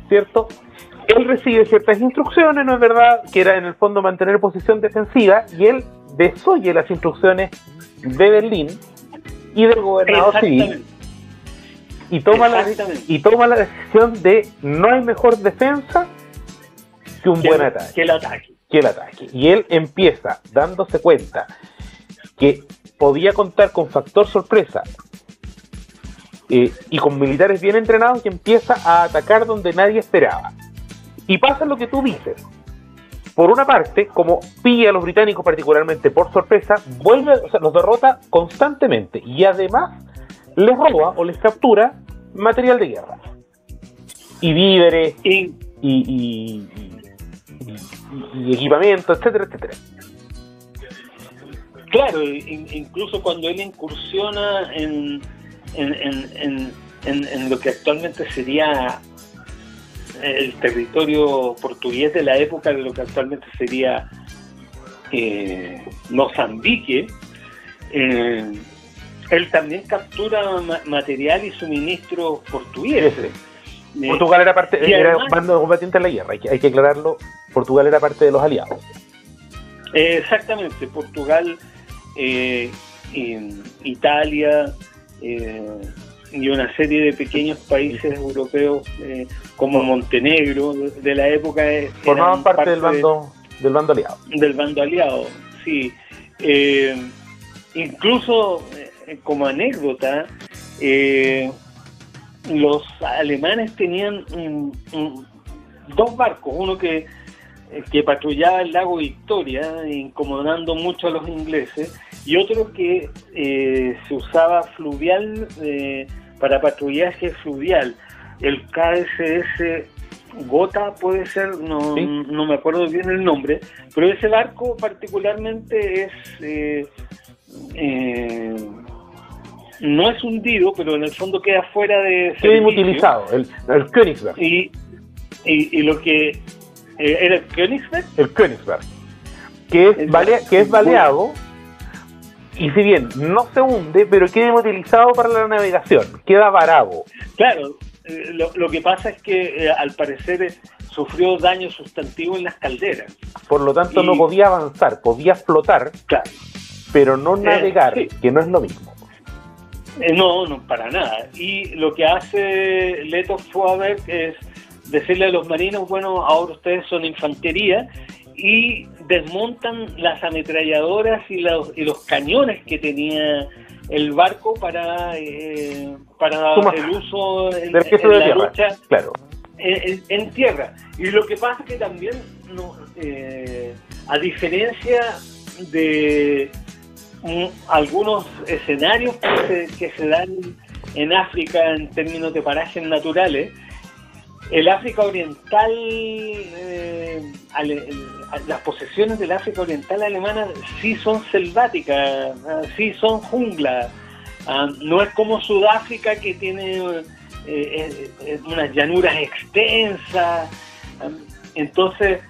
¿cierto? él recibe ciertas instrucciones, ¿no es verdad? Que era en el fondo mantener posición defensiva, y él desoye las instrucciones de Berlín y del gobernador civil, y toma la decisión de no hay mejor defensa que un buen ataque. Que el ataque. Y él empieza dándose cuenta que podía contar con factor sorpresa y con militares bien entrenados, y empieza a atacar donde nadie esperaba. Y pasa lo que tú dices. Por una parte, como pilla a los británicos particularmente por sorpresa, los derrota constantemente, y además les roba o les captura material de guerra y víveres y equipamiento, etcétera, etcétera. Claro, incluso cuando él incursiona en lo que actualmente sería el territorio portugués de la época, de lo que actualmente sería Mozambique, él también captura material y suministros portugueses. Portugal era parte, era bando combatiente en la guerra, hay que aclararlo. Portugal era parte de los aliados. Exactamente, Portugal, Italia y una serie de pequeños países europeos como Montenegro de la época formaban parte del bando aliado. Del bando aliado, sí. Incluso como anécdota, los alemanes tenían dos barcos, uno que patrullaba el lago Victoria, incomodando mucho a los ingleses, y otro que se usaba fluvial, para patrullaje fluvial, el KSS Gotha, puede ser, no me acuerdo bien el nombre, pero ese barco particularmente no es hundido, pero en el fondo queda fuera de servicio. Queda inutilizado, el Königsberg. Y lo que ¿era el Königsberg? El Königsberg, que es baleado, y si bien no se hunde, pero queda inutilizado para la navegación, queda varado. Claro, lo que pasa es que al parecer sufrió daño sustantivo en las calderas. Por lo tanto no podía avanzar, podía flotar, claro, pero no navegar, sí, que no es lo mismo. No, para nada. Y lo que hace Leto Vorwerk es decirle a los marinos, bueno, ahora ustedes son infantería, y desmontan las ametralladoras y los cañones que tenía el barco para el uso en la tierra, lucha, claro, en tierra. Y lo que pasa es que también, a diferencia de algunos escenarios que se dan en África en términos de parajes naturales, el África Oriental, las posesiones del África Oriental alemana sí son selváticas, sí son jungla. No es como Sudáfrica, que tiene unas llanuras extensas. Entonces,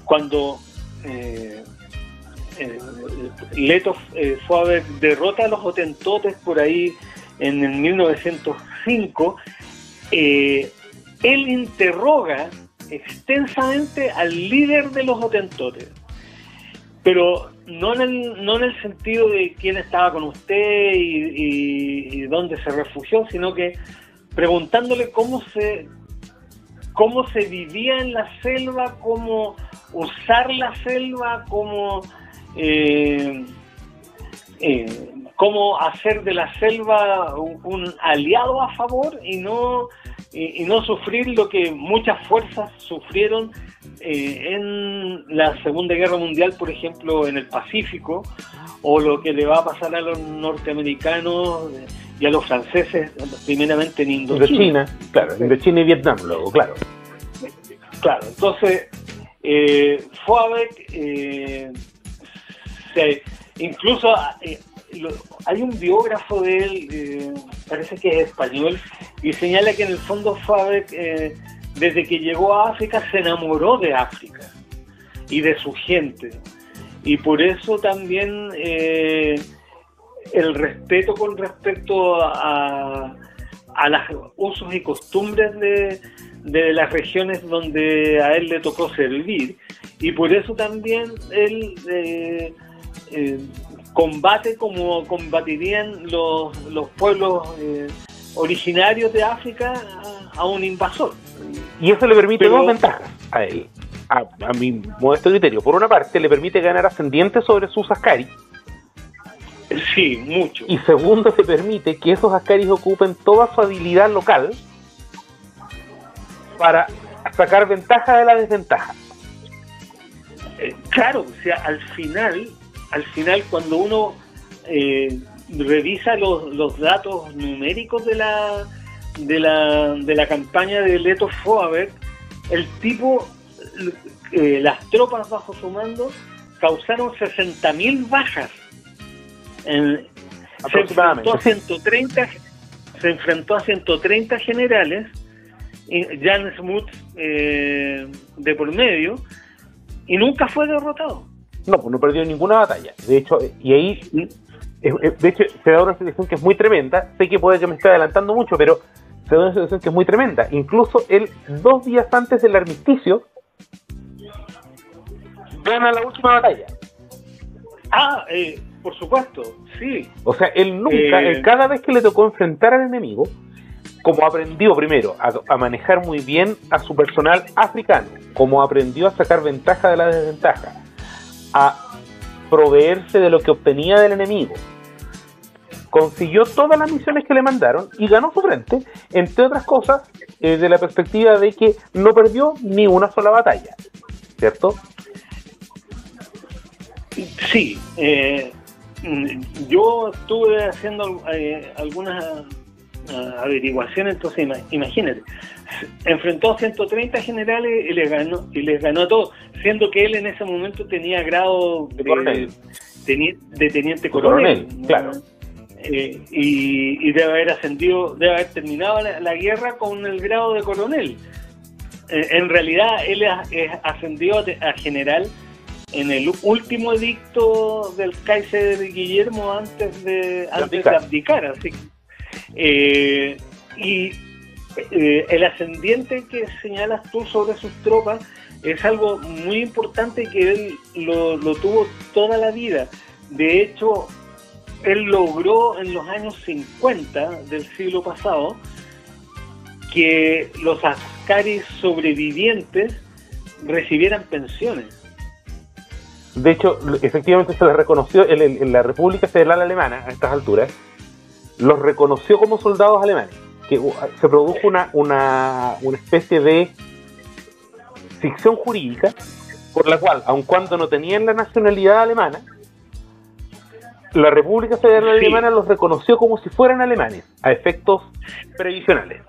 cuando Leto Vorwerk derrota a los hotentotes por ahí en el 1905, él interroga extensamente al líder de los hotentotes, pero no en el sentido de quién estaba con usted y dónde se refugió, sino que preguntándole cómo se vivía en la selva, cómo usar la selva, cómo hacer de la selva un aliado a favor y no sufrir lo que muchas fuerzas sufrieron en la Segunda Guerra Mundial, por ejemplo, en el Pacífico, o lo que le va a pasar a los norteamericanos y a los franceses, primeramente en Indochina. Claro, Indochina y Vietnam luego, claro. Claro, entonces Vorwerk incluso hay un biógrafo de él, parece que es español, y señala que en el fondo Vorwerk, desde que llegó a África, se enamoró de África y de su gente, y por eso también el respeto con respecto a a los usos y costumbres de las regiones donde a él le tocó servir, y por eso también él combate como combatirían los pueblos originarios de África a un invasor. Y eso le permite dos ventajas a él, a mi modesto criterio. Por una parte, le permite ganar ascendientes sobre sus Ascaris. Sí, mucho. Y segundo, le permite que esos Ascaris ocupen toda su habilidad local para sacar ventaja de la desventaja. Claro, o sea, al final cuando uno revisa los datos numéricos de la campaña de Leto Foaberg, el tipo, las tropas bajo su mando causaron 60.000 bajas. Aproximadamente. Se enfrentó a 130 generales, Jan Smuts de por medio, y nunca fue derrotado. No, pues no perdió ninguna batalla. De hecho, y ahí, de hecho, se da una situación que es muy tremenda. Sé que puede que me esté adelantando mucho, pero se da una situación que es muy tremenda. Incluso él, 2 días antes del armisticio, gana la última batalla. Por supuesto, sí. O sea, él nunca, cada vez que le tocó enfrentar al enemigo, como aprendió primero a manejar muy bien a su personal africano, como aprendió a sacar ventaja de la desventaja, a proveerse de lo que obtenía del enemigo, consiguió todas las misiones que le mandaron y ganó su frente, entre otras cosas, de la perspectiva de que no perdió ni una sola batalla, ¿cierto? Sí, yo estuve haciendo algunas averiguaciones, entonces imagínate, enfrentó a 130 generales y les ganó a todos, siendo que él en ese momento tenía grado de teniente coronel, ¿no? Claro. Y debe haber terminado la guerra con el grado de coronel. En realidad él ascendió a general en el último edicto del Kaiser Guillermo antes de abdicar, así y el ascendiente que señalas tú sobre sus tropas es algo muy importante que él lo tuvo toda la vida. De hecho, él logró en los años 50 del siglo pasado que los Ascaris sobrevivientes recibieran pensiones. De hecho, efectivamente se les reconoció en la República Federal Alemana, a estas alturas, los reconoció como soldados alemanes, que se produjo una especie de ficción jurídica por la cual, aun cuando no tenían la nacionalidad alemana, la República Federal Alemana los reconoció como si fueran alemanes, a efectos previsionales.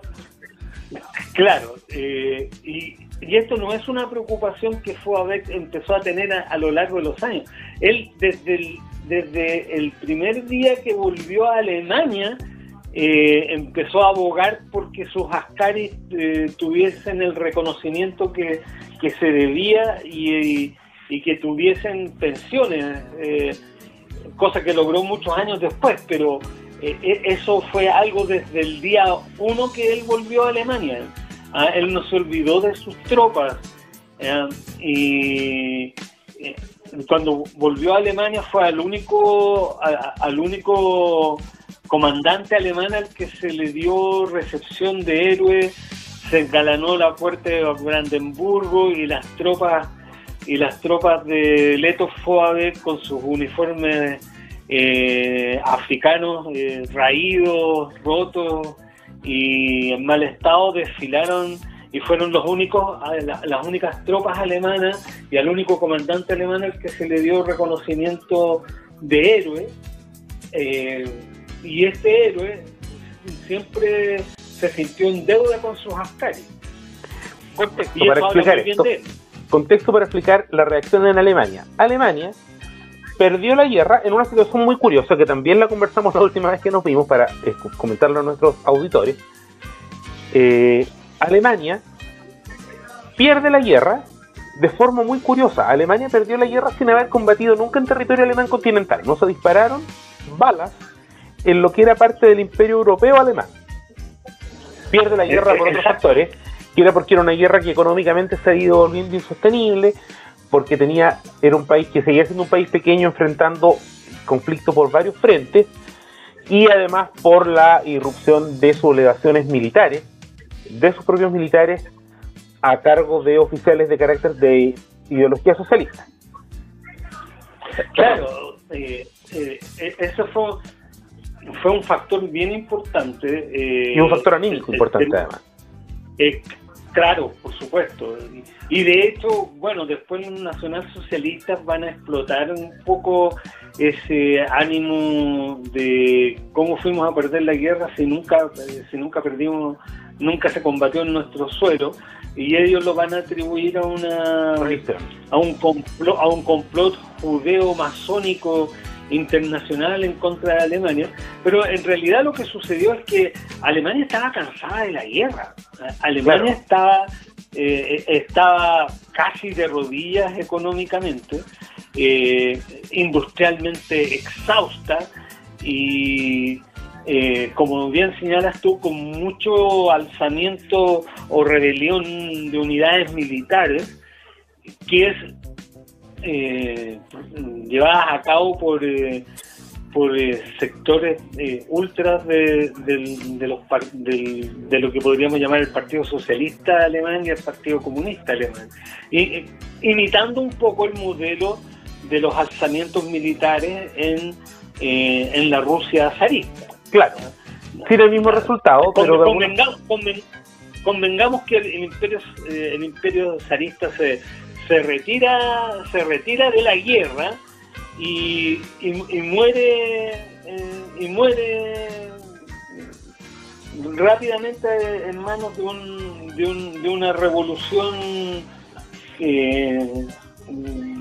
Claro, y esto no es una preocupación que Foaberg empezó a tener a lo largo de los años. Él, desde el primer día que volvió a Alemania, empezó a abogar porque sus Ascaris tuviesen el reconocimiento que se debía y que tuviesen pensiones, cosa que logró muchos años después, pero eso fue algo desde el día 1 que él volvió a Alemania. Él no se olvidó de sus tropas, y cuando volvió a Alemania fue al único comandante alemán al que se le dio recepción de héroe, se engalanó la puerta de Brandenburgo, y las tropas de Leto Foaberg con sus uniformes africanos raídos, rotos y en mal estado desfilaron y fueron las únicas tropas alemanas y al único comandante alemán al que se le dio reconocimiento de héroe, y este héroe siempre se sintió en deuda con sus Ascaris. Contexto para explicar la reacción en Alemania. Alemania perdió la guerra en una situación muy curiosa, que también la conversamos la última vez que nos vimos, para comentarlo a nuestros auditores. Alemania pierde la guerra de forma muy curiosa. Alemania perdió la guerra sin haber combatido nunca en territorio alemán continental. No se dispararon balas en lo que era parte del Imperio Europeo Alemán. Pierde la guerra por otros factores, que era porque era una guerra que económicamente se ha ido volviendo insostenible, porque era un país que seguía siendo un país pequeño enfrentando conflicto por varios frentes, y además por la irrupción de sublevaciones militares, de sus propios militares, a cargo de oficiales de carácter de ideología socialista. Claro, eso fue un factor bien importante. Y un factor anímico importante además. Claro, por supuesto. Y de hecho, bueno, después los nacionalsocialistas van a explotar un poco ese ánimo de cómo fuimos a perder la guerra si nunca perdimos, nunca se combatió en nuestro suelo, y ellos lo van a atribuir a un complot judeo-masónico internacional en contra de Alemania, pero en realidad lo que sucedió es que Alemania estaba cansada de la guerra. Alemania estaba casi de rodillas económicamente, industrialmente exhausta y como bien señalas tú, con mucho alzamiento o rebelión de unidades militares, que es llevadas a cabo por sectores ultras de lo que podríamos llamar el Partido Socialista Alemán y el Partido Comunista Alemán, y imitando un poco el modelo de los alzamientos militares en la Rusia zarista. Claro, tiene el mismo resultado, pero convengamos que el imperio zarista se retira de la guerra y muere rápidamente en manos de una revolución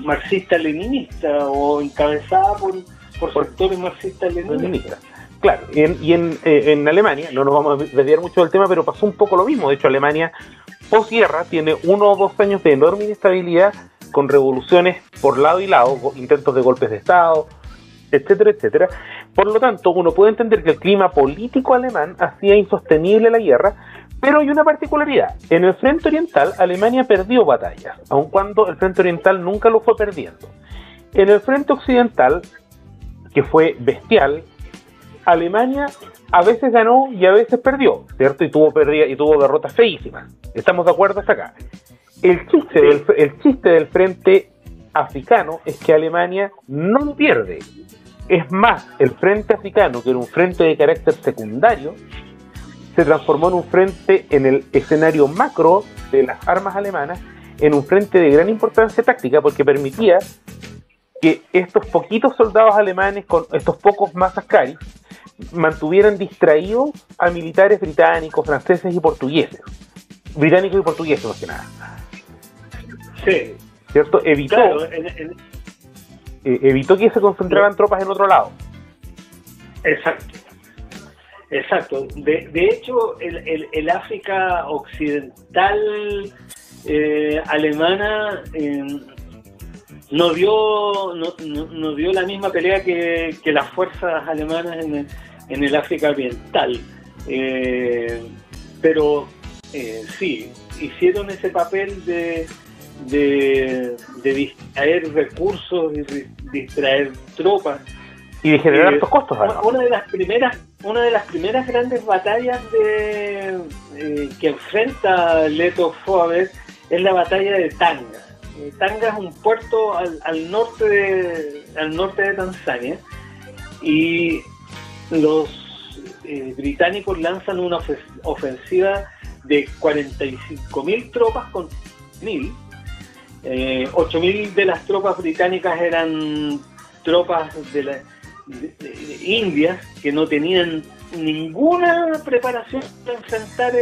marxista-leninista, o encabezada por sectores marxistas-leninistas. Claro, y en Alemania, no nos vamos a desviar mucho del tema, pero pasó un poco lo mismo. De hecho, Alemania posguerra tiene 1 o 2 años de enorme inestabilidad, con revoluciones por lado y lado, intentos de golpes de Estado, etcétera, etcétera. Por lo tanto, uno puede entender que el clima político alemán hacía insostenible la guerra, pero hay una particularidad. En el frente oriental, Alemania perdió batallas, aun cuando el frente oriental nunca lo fue perdiendo. En el frente occidental, que fue bestial, Alemania a veces ganó y a veces perdió, ¿cierto? Y tuvo derrotas feísimas. ¿Estamos de acuerdo hasta acá? El chiste del frente africano es que Alemania no lo pierde. Es más, el frente africano, que era un frente de carácter secundario, se transformó en un frente en el escenario macro de las armas alemanas, en un frente de gran importancia táctica, porque permitía que estos poquitos soldados alemanes, con estos pocos masacari, mantuvieran distraídos a militares británicos, franceses y portugueses. Británicos y portugueses, más que nada. Sí. ¿Cierto? Evitó que se concentraran tropas en otro lado. Exacto. De hecho, el África occidental alemana no dio la misma pelea que las fuerzas alemanas en el África oriental, pero sí, hicieron ese papel de distraer recursos y distraer tropas y de generar altos costos. Una de las primeras grandes batallas que enfrenta Leto Vorwerk es la batalla de Tanga. Tanga es un puerto al norte de Tanzania, y los británicos lanzan una ofensiva de 45.000 tropas con 1.000. 8.000 de las tropas británicas eran tropas de indias que no tenían ninguna preparación para enfrentar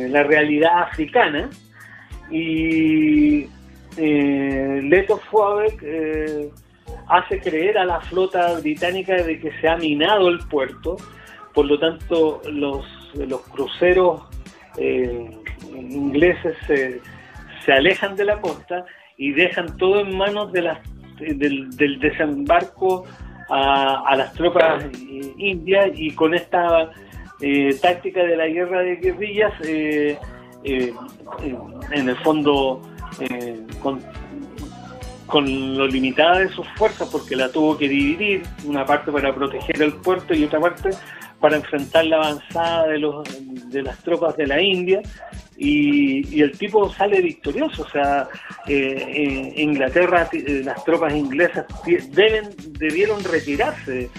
la realidad africana, y Leto Vorwerk hace creer a la flota británica de que se ha minado el puerto. Por lo tanto, los cruceros ingleses se alejan de la costa y dejan todo en manos del desembarco a las tropas indias, y con esta táctica de la guerra de guerrillas, en el fondo con lo limitada de sus fuerzas, porque la tuvo que dividir, una parte para proteger el puerto y otra parte para enfrentar la avanzada de las tropas de la India, y el tipo sale victorioso. O sea, Inglaterra, las tropas inglesas debieron retirarse,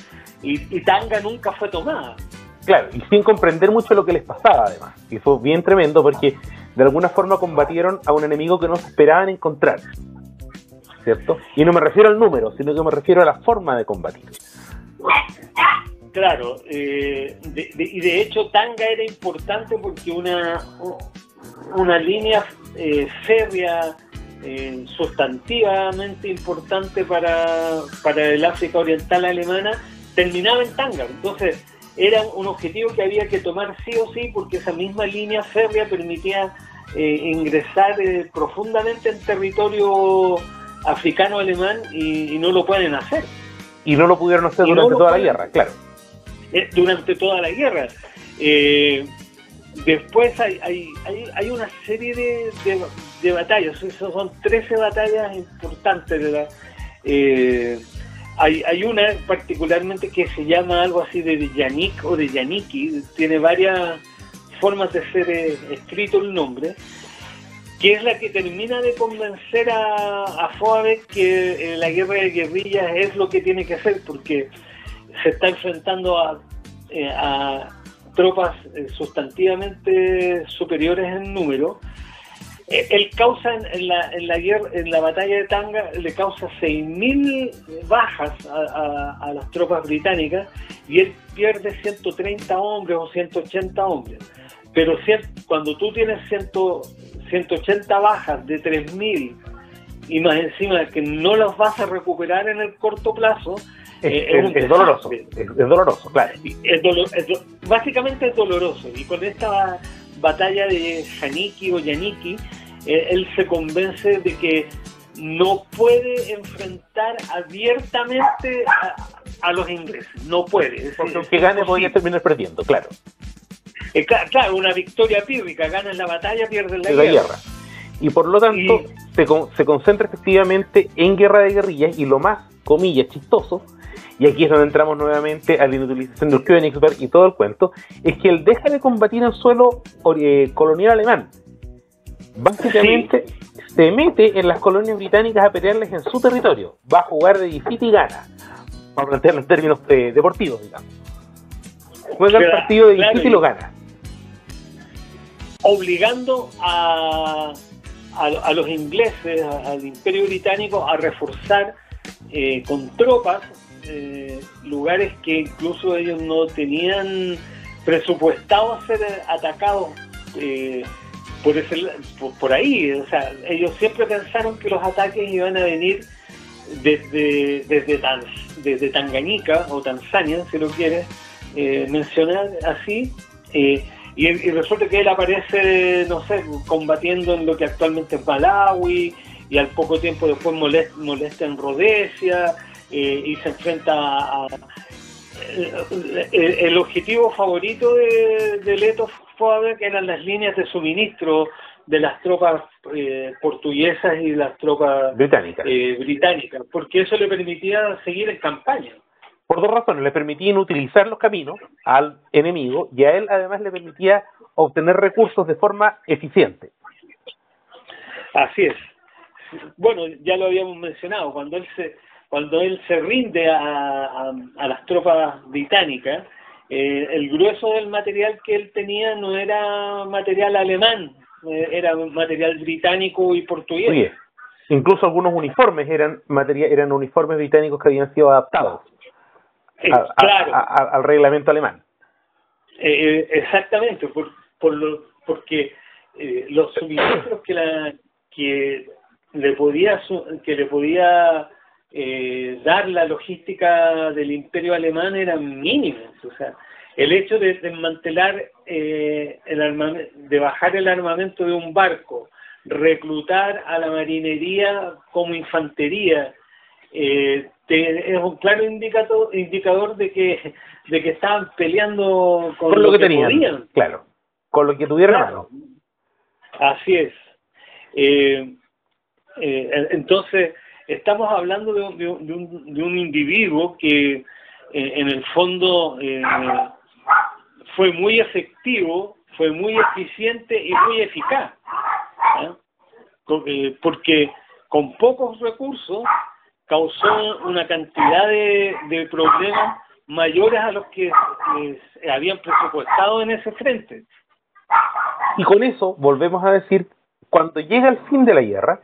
y Tanga nunca fue tomada. Claro, y sin comprender mucho lo que les pasaba, además. Y fue bien tremendo porque de alguna forma combatieron a un enemigo que no se esperaban encontrar, ¿cierto? Y no me refiero al número, sino que me refiero a la forma de combatir. Claro, y de hecho Tanga era importante porque una línea férrea sustantivamente importante para el África Oriental alemana terminaba en Tanga. Entonces era un objetivo que había que tomar sí o sí, porque esa misma línea férrea permitía ingresar profundamente en territorio africano-alemán, y no lo pueden hacer. Y no lo pudieron hacer durante toda la guerra, claro. Durante toda la guerra. Después hay una serie de batallas, eso son 13 batallas importantes. Hay una particularmente que se llama algo así de Yanik o de Yaniki, tiene varias formas de ser escrito el nombre, que es la que termina de convencer a Foabeck que la guerra de guerrillas es lo que tiene que hacer, porque se está enfrentando a tropas sustantivamente superiores en número. Él causa en la batalla de Tanga, le causa 6.000 bajas a las tropas británicas, y él pierde 130 hombres o 180 hombres. Pero cuando tú tienes 180 bajas de 3.000, y más encima que no las vas a recuperar en el corto plazo, es doloroso. Es doloroso, claro. Básicamente es doloroso. Y con esta batalla de Yaniki o Yaniki, él se convence de que no puede enfrentar abiertamente a los ingleses. No puede. Porque aunque gane podría terminar perdiendo, claro. Claro, una victoria pírrica, ganan la batalla, pierden la guerra. Y por lo tanto se concentra efectivamente en guerra de guerrillas, y lo más, comillas, chistoso, y aquí es donde entramos nuevamente a la inutilización del Königsberg y todo el cuento, es que él deja de combatir en suelo colonial alemán. Básicamente se mete en las colonias británicas a pelearles en su territorio, va a jugar de visita y gana, para plantearlo en términos deportivos, digamos. Juega el partido de visita y lo gana, obligando a los ingleses, al Imperio Británico, a reforzar con tropas lugares que incluso ellos no tenían presupuestado a ser atacados por ahí. O sea, ellos siempre pensaron que los ataques iban a venir desde Tanganica o Tanzania, si lo quieres mencionar así, y resulta que él aparece, no sé, combatiendo en lo que actualmente es Malawi, y al poco tiempo después molesta en Rhodesia, y se enfrenta a el objetivo favorito de Leto Foabeck eran las líneas de suministro de las tropas portuguesas y las tropas británicas, porque eso le permitía seguir en campaña. Por dos razones: le permitían utilizar los caminos al enemigo, y a él además le permitía obtener recursos de forma eficiente. Así es. Bueno, ya lo habíamos mencionado, cuando él se rinde a las tropas británicas, el grueso del material que él tenía no era material alemán, era material británico y portugués. Oye, incluso algunos uniformes eran uniformes británicos que habían sido adaptados al reglamento alemán. Exactamente, porque los suministros que le podía dar la logística del Imperio Alemán eran mínimos. O sea, el hecho de desmantelar de bajar el armamento de un barco, reclutar a la marinería como infantería es un claro indicador de que estaban peleando con lo que tenían, podían. claro, con lo que tuvieron a Claro. mano. Así es. Entonces, estamos hablando de un individuo que en el fondo fue muy efectivo, fue muy eficiente y muy eficaz, ¿eh? Porque con pocos recursos causó una cantidad de problemas mayores a los que habían presupuestado en ese frente. Y con eso volvemos a decir, cuando llega el fin de la guerra,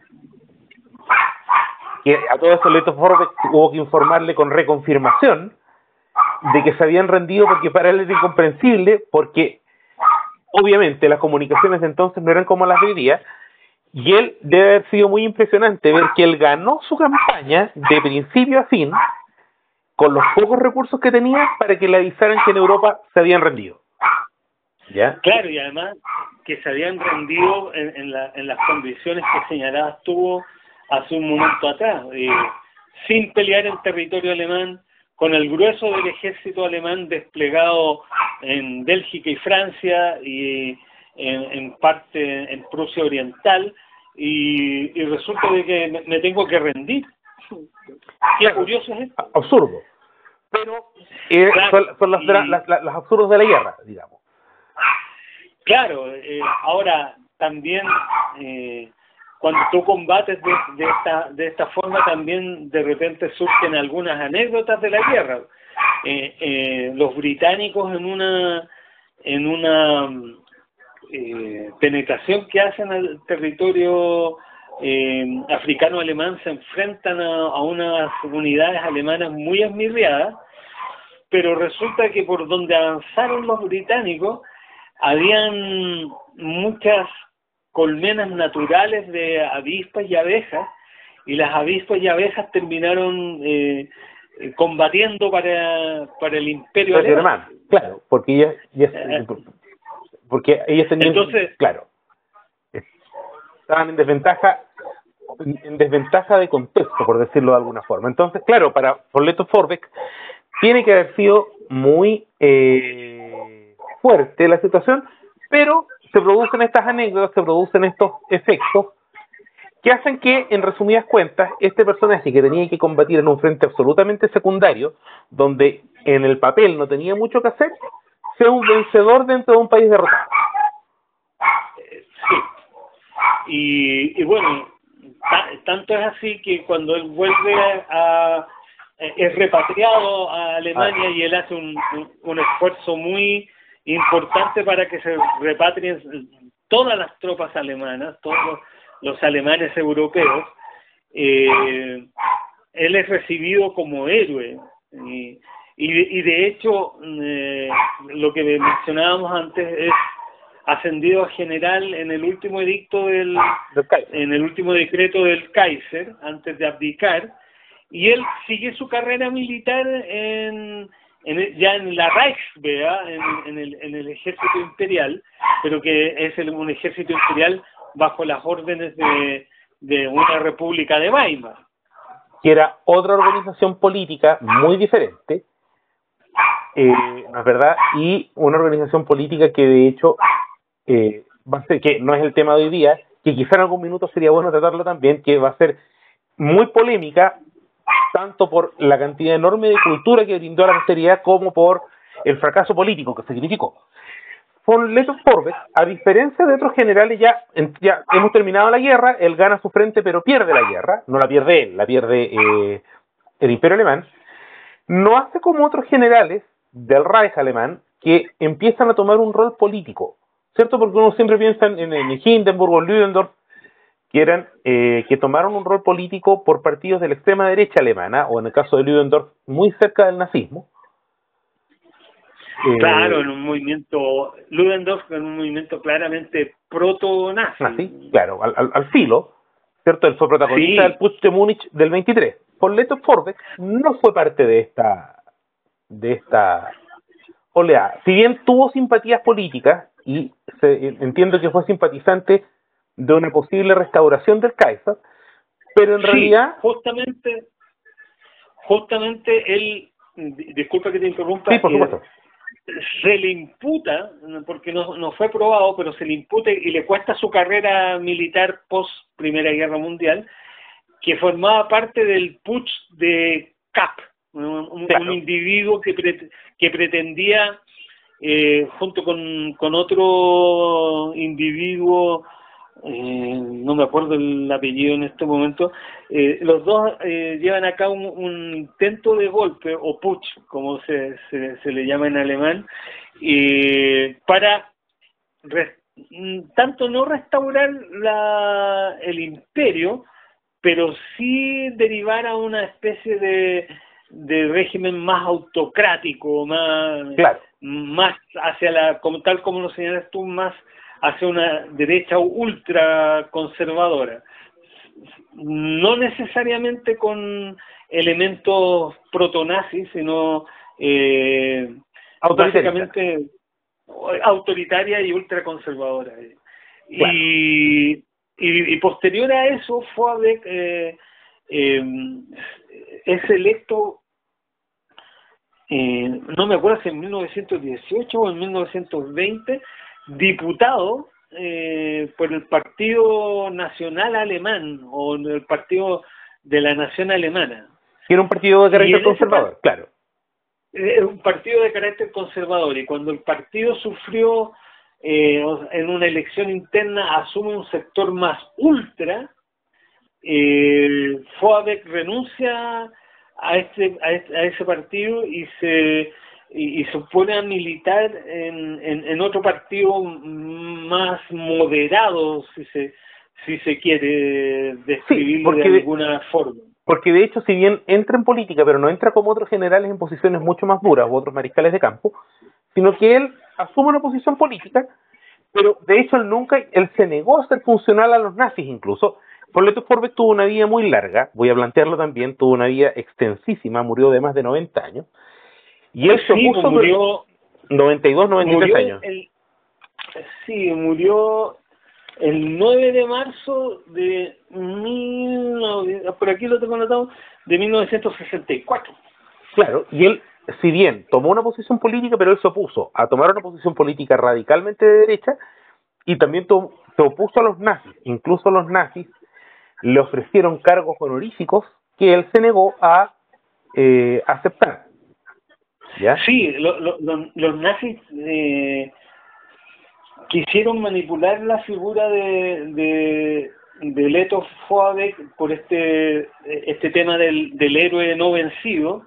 que a todo eso Lettow Vorbeck hubo que informarle con reconfirmación de que se habían rendido, porque para él era incomprensible, porque obviamente las comunicaciones de entonces no eran como las de hoy día, y él debe haber sido muy impresionante ver que él ganó su campaña de principio a fin con los pocos recursos que tenía para que le avisaran que en Europa se habían rendido. ¿Ya? Claro, y además que se habían rendido en las condiciones que señalabas tú hace un momento atrás, sin pelear en territorio alemán, con el grueso del ejército alemán desplegado en Bélgica y Francia y en parte en Prusia Oriental, y resulta de que me tengo que rendir. Qué curioso es esto. Absurdo. Pero claro, son los absurdos de la guerra, digamos. Claro, ahora también cuando tú combates de esta forma, también de repente surgen algunas anécdotas de la guerra. Los británicos en una penetración que hacen al territorio africano-alemán, se enfrentan a unas unidades alemanas muy esmirriadas, pero resulta que por donde avanzaron los británicos habían muchas colmenas naturales de avispas y abejas, y las avispas y abejas terminaron combatiendo para el imperio alemán. Claro, porque ellos tenían, entonces, claro, estaban en desventaja de contexto, por decirlo de alguna forma. Entonces, claro, por Lettow Vorbeck tiene que haber sido muy fuerte la situación, pero se producen estas anécdotas, se producen estos efectos que hacen que, en resumidas cuentas, este personaje que tenía que combatir en un frente absolutamente secundario, donde en el papel no tenía mucho que hacer, sea un vencedor dentro de un país derrotado. Sí. Y bueno, tanto es así que cuando él vuelve es repatriado a Alemania, y él hace un esfuerzo muy importante para que se repatrien todas las tropas alemanas, todos los alemanes europeos. Él es recibido como héroe, y de hecho lo que mencionábamos antes, es ascendido a general en el último edicto en el último decreto del Kaiser, antes de abdicar, y él sigue su carrera militar ya en la Reichswehr, en el ejército imperial, pero que es un ejército imperial bajo las órdenes de una república de Weimar, que era otra organización política muy diferente, ¿no es verdad? Y una organización política que de hecho va a ser, que no es el tema de hoy día, que quizá en algún minuto sería bueno tratarlo también, que va a ser muy polémica, tanto por la cantidad enorme de cultura que brindó a la posteridad, como por el fracaso político que significó. Von Lettow Vorbeck, a diferencia de otros generales, ya hemos terminado la guerra, él gana su frente pero pierde la guerra, no la pierde él, la pierde el Imperio Alemán. No hace como otros generales del Reich alemán que empiezan a tomar un rol político, ¿cierto? Porque uno siempre piensa en Hindenburg o Ludendorff, que eran que tomaron un rol político por partidos de la extrema derecha alemana, o en el caso de Ludendorff, muy cerca del nazismo. Claro, en un movimiento, Ludendorff en un movimiento claramente proto-nazi. Claro, al filo, ¿cierto? Él fue protagonista del Putsch de Múnich del 23. Von Lettow Vorbeck no fue parte de esta oleada. Si bien tuvo simpatías políticas, y entiendo que fue simpatizante de una posible restauración del Kaiser, pero en realidad... Justamente justamente él, disculpa que te interrumpa, Sí, por supuesto. se le imputa, porque no fue probado, pero se le imputa y le cuesta su carrera militar post Primera Guerra Mundial, que formaba parte del putsch de Kapp, un individuo que pretendía, junto con otro individuo, no me acuerdo el apellido en este momento, los dos llevan a cabo un intento de golpe, o putsch, como se le llama en alemán, para tanto no restaurar el imperio, pero sí derivar a una especie de régimen más autocrático, más hacia tal como lo señalas tú, más hacia una derecha ultra conservadora. No necesariamente con elementos protonazis, sino básicamente autoritaria y ultraconservadora. Claro. Y posterior a eso, Voadek es electo, no me acuerdo si en 1918 o en 1920, diputado por el Partido Nacional Alemán, o el Partido de la Nación Alemana. Que era un partido de carácter conservador, claro. Un partido de carácter conservador, y cuando el partido sufrió en una elección interna, asume un sector más ultra, Voadek renuncia a ese partido y se pone a militar en otro partido más moderado, si se quiere describirlo de alguna forma. Porque de hecho, si bien entra en política, pero no entra como otros generales en posiciones mucho más duras, u otros mariscales de campo, sino que él asume una posición política, pero de hecho él se negó a ser funcional a los nazis incluso. Letov Voadek tuvo una vida muy larga, voy a plantearlo también, tuvo una vida extensísima, murió de más de 90 años, y él se opuso, murió 92, 93 años. Murió el 9 de marzo de por aquí lo tengo anotado, de 1964. Claro, y él, si bien tomó una posición política, pero él se opuso a tomar una posición política radicalmente de derecha, y también se opuso a los nazis. Incluso los nazis le ofrecieron cargos honoríficos que él se negó a aceptar. ¿Ya? Sí, los nazis quisieron manipular la figura de Letov Voadek por este tema del héroe no vencido,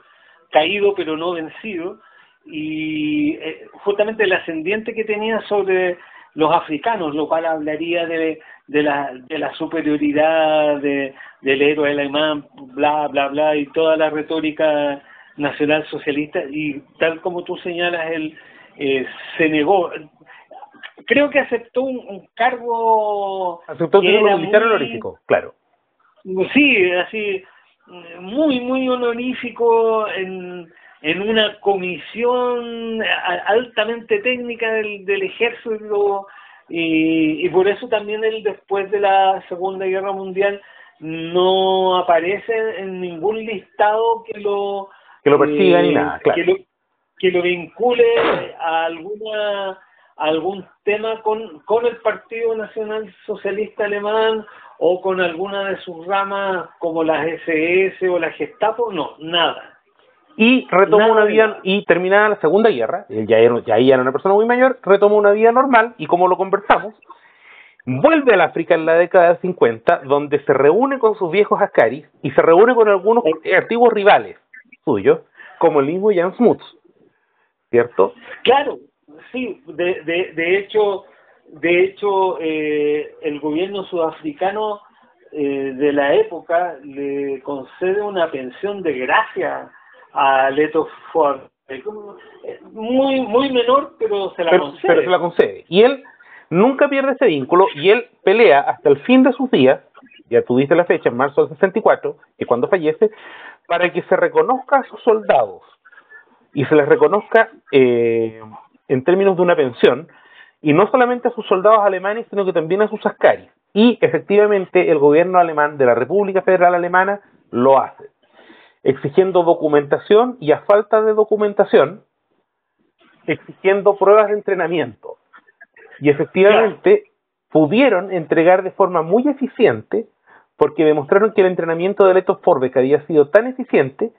caído pero no vencido, y justamente el ascendiente que tenía sobre los africanos, lo cual hablaría de la superioridad del héroe alemán, bla, bla, bla, y toda la retórica nacional socialista, y tal como tú señalas, él se negó. Creo que aceptó un cargo... Aceptó que era militar honorífico, claro. Sí, así, muy, muy honorífico en una comisión altamente técnica del ejército, y por eso también él, después de la Segunda Guerra Mundial, no aparece en ningún listado que lo persiga ni nada, claro. Que lo vincule a algún tema con el Partido Nacional Socialista Alemán o con alguna de sus ramas como las SS o la Gestapo, no, nada. Y retomó una vida, y terminada la Segunda Guerra, él ya era una persona muy mayor, retomó una vida normal, y como lo conversamos, vuelve al África en la década del 50, donde se reúne con sus viejos askaris, y se reúne con algunos antiguos rivales suyos, como el mismo Jan Smuts, ¿cierto? Claro, sí, de hecho, el gobierno sudafricano de la época le concede una pensión de gracia a Letov Voadek, muy, muy menor, pero se la concede. Y él nunca pierde ese vínculo, y él pelea hasta el fin de sus días, ya tú diste la fecha, en marzo del 64, que es cuando fallece, para que se reconozca a sus soldados, y se les reconozca en términos de una pensión, y no solamente a sus soldados alemanes, sino que también a sus askaris. Y efectivamente el gobierno alemán de la República Federal Alemana lo hace. exigiendo documentación y a falta de documentación, exigiendo pruebas de entrenamiento. Y efectivamente pudieron entregar de forma muy eficiente porque demostraron que el entrenamiento de Leto Forbeck había sido tan eficiente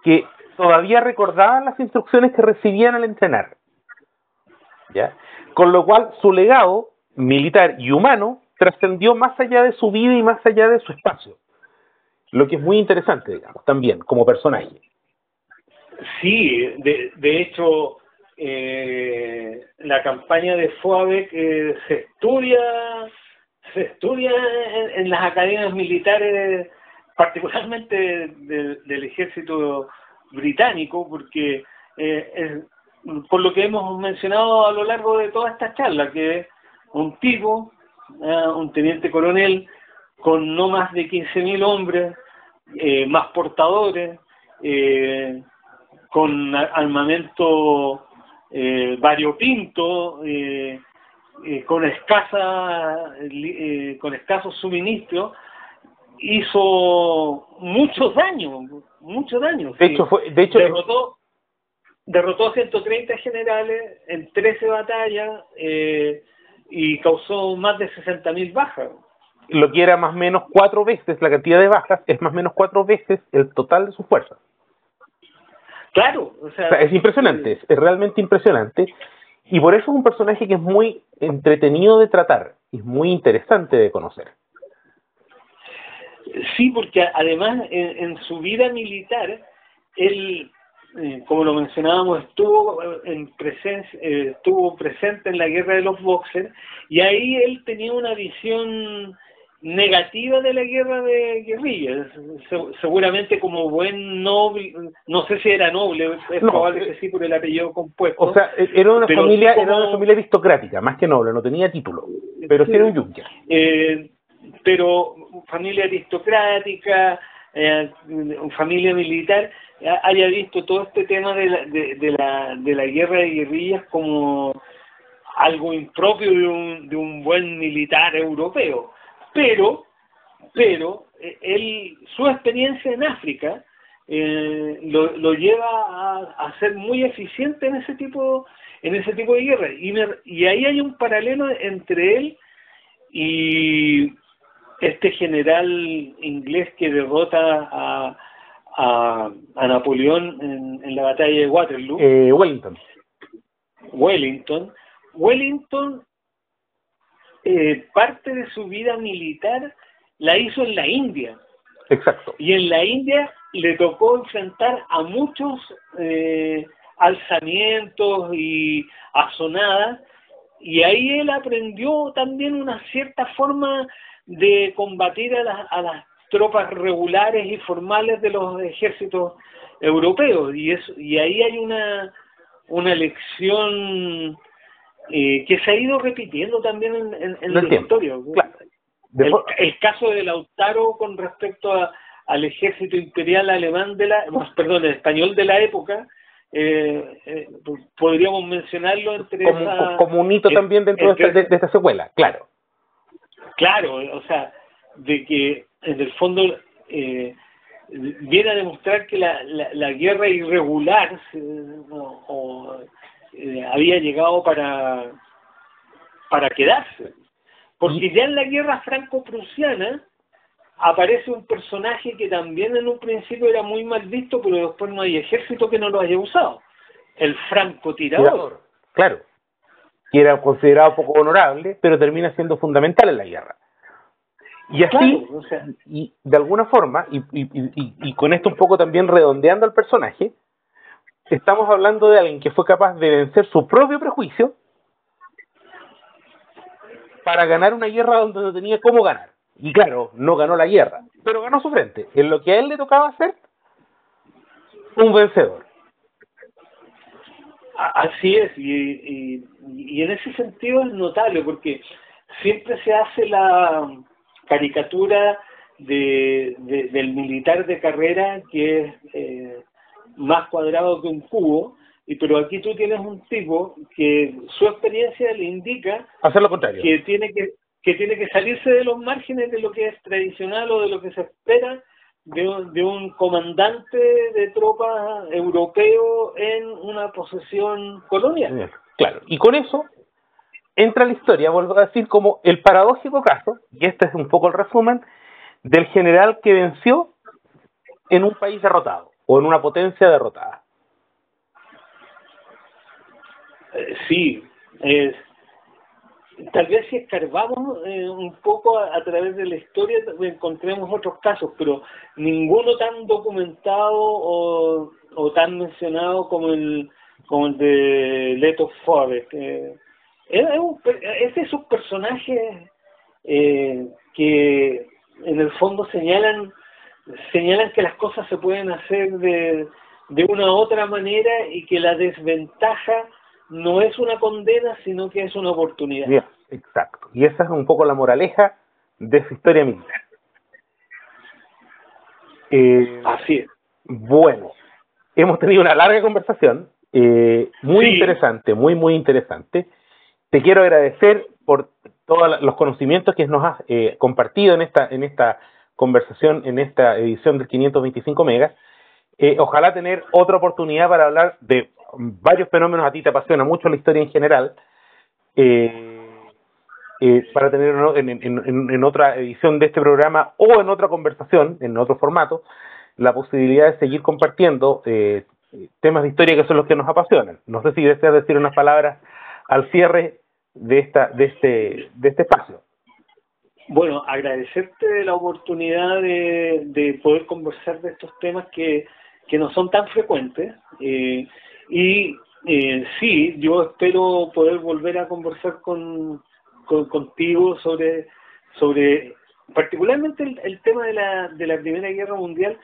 que todavía recordaban las instrucciones que recibían al entrenar. ¿Ya? Con lo cual su legado militar y humano trascendió más allá de su vida y más allá de su espacio. Lo que es muy interesante, digamos, también, como personaje. Sí, de hecho, la campaña de Forbeck se estudia en las academias militares, particularmente del ejército británico, porque por lo que hemos mencionado a lo largo de toda esta charla, que es un tipo, un teniente coronel, con no más de 15.000 hombres, más portadores, con armamento variopinto, con escasos suministros, hizo muchos daños. De hecho, derrotó a 130 generales en 13 batallas y causó más de 60.000 bajas. Lo que era más o menos 4 veces la cantidad de bajas, es más o menos 4 veces el total de sus fuerzas. Claro, o sea, es impresionante, es realmente impresionante, y por eso es un personaje que es muy entretenido de tratar, y es muy interesante de conocer. Sí, porque además en su vida militar, él, como lo mencionábamos, estuvo presente en la guerra de los Bóxer, y ahí él tenía una visión negativa de la guerra de guerrillas, seguramente como buen noble, no sé si era noble, es probable que sí por el apellido compuesto. O sea, era una familia aristocrática, más que noble, no tenía título, pero sí era un yunque. Pero familia aristocrática, familia militar, haya visto todo este tema de la guerra de guerrillas como algo impropio de un buen militar europeo. Pero su experiencia en África lo lleva a ser muy eficiente en ese tipo de guerra, y ahí hay un paralelo entre él y este general inglés que derrota a Napoleón en la batalla de Waterloo, Wellington parte de su vida militar la hizo en la India. Exacto. Y en la India le tocó enfrentar a muchos alzamientos y azonadas, y ahí él aprendió también una cierta forma de combatir a las tropas regulares y formales de los ejércitos europeos, y ahí hay una lección que se ha ido repitiendo también en la historia. Claro. El caso de Lautaro con respecto al ejército imperial alemán el español de la época, podríamos mencionarlo como un hito también dentro de esta secuela, claro. Claro, o sea, de que en el fondo viene a demostrar que la guerra irregular había llegado para quedarse, porque ya en la guerra franco-prusiana aparece un personaje que también en un principio era muy mal visto, pero después no hay ejército que no lo haya usado: el francotirador. Claro, que era considerado poco honorable, pero termina siendo fundamental en la guerra. Y así, claro, o sea, y de alguna forma, y con esto un poco también redondeando al personaje, estamos hablando de alguien que fue capaz de vencer su propio prejuicio para ganar una guerra donde no tenía cómo ganar. Y claro, no ganó la guerra, pero ganó su frente. En lo que a él le tocaba hacer, un vencedor. Así es, y en ese sentido es notable, porque siempre se hace la caricatura del militar de carrera que es más cuadrado que un cubo, pero aquí tú tienes un tipo que su experiencia le indica hacer lo contrario, que tiene que salirse de los márgenes de lo que es tradicional o de lo que se espera de un comandante de tropas europeo en una posesión colonial. Claro, y con eso entra la historia, vuelvo a decir, como el paradójico caso, y este es un poco el resumen, del general que venció en un país derrotado, o en una potencia derrotada. Sí, tal vez si escarbamos un poco a través de la historia encontremos otros casos, pero ninguno tan documentado o tan mencionado como el de Leto Forest. Es de esos personajes que en el fondo señalan que las cosas se pueden hacer de una u otra manera y que la desventaja no es una condena, sino que es una oportunidad. Bien, exacto. Y esa es un poco la moraleja de su historia militar. Así es. Bueno, hemos tenido una larga conversación, muy interesante, muy interesante. Te quiero agradecer por todos los conocimientos que nos has compartido en esta conversación, en esta edición del 525 megas. Ojalá tener otra oportunidad para hablar de varios fenómenos. A ti te apasiona mucho la historia en general, para tener en otra edición de este programa o en otra conversación, en otro formato, la posibilidad de seguir compartiendo temas de historia que son los que nos apasionan. No sé si deseas decir unas palabras al cierre de este espacio. Bueno, agradecerte la oportunidad de poder conversar de estos temas que no son tan frecuentes, y sí, yo espero poder volver a conversar contigo sobre particularmente el tema de la Primera Guerra Mundial,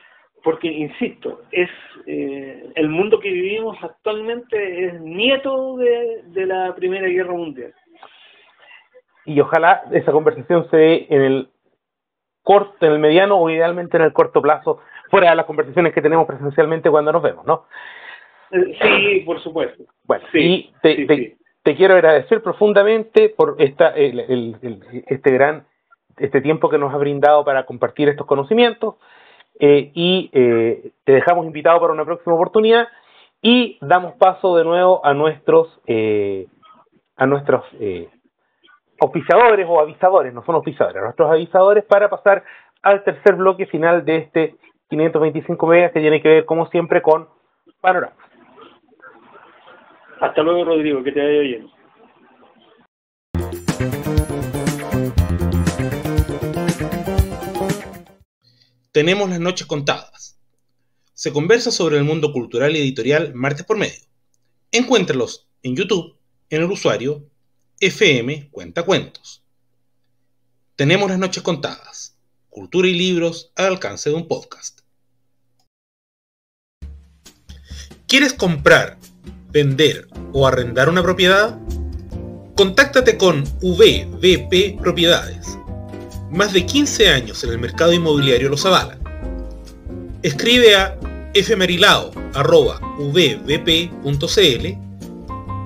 porque, insisto, es el mundo que vivimos actualmente es nieto de la Primera Guerra Mundial. Y ojalá esa conversación se dé en el mediano o idealmente en el corto plazo, fuera de las conversaciones que tenemos presencialmente cuando nos vemos, ¿no? Sí, por supuesto. Bueno, sí, y te quiero agradecer profundamente por este tiempo que nos ha brindado para compartir estos conocimientos, y te dejamos invitado para una próxima oportunidad y damos paso de nuevo a nuestros auspiciadores o avisadores, no son auspiciadores, nuestros avisadores, para pasar al tercer bloque final de este 525 megas, que tiene que ver, como siempre, con panoramas. Hasta luego, Rodrigo, que te vaya bien. Tenemos las noches contadas. Se conversa sobre el mundo cultural y editorial martes por medio. Encuéntralos en YouTube, en el usuario FM Cuentacuentos. Tenemos las noches contadas. Cultura y libros al alcance de un podcast. ¿Quieres comprar, vender o arrendar una propiedad? Contáctate con VVP Propiedades. Más de 15 años en el mercado inmobiliario los avalan. Escribe a fmerilao@vvp.cl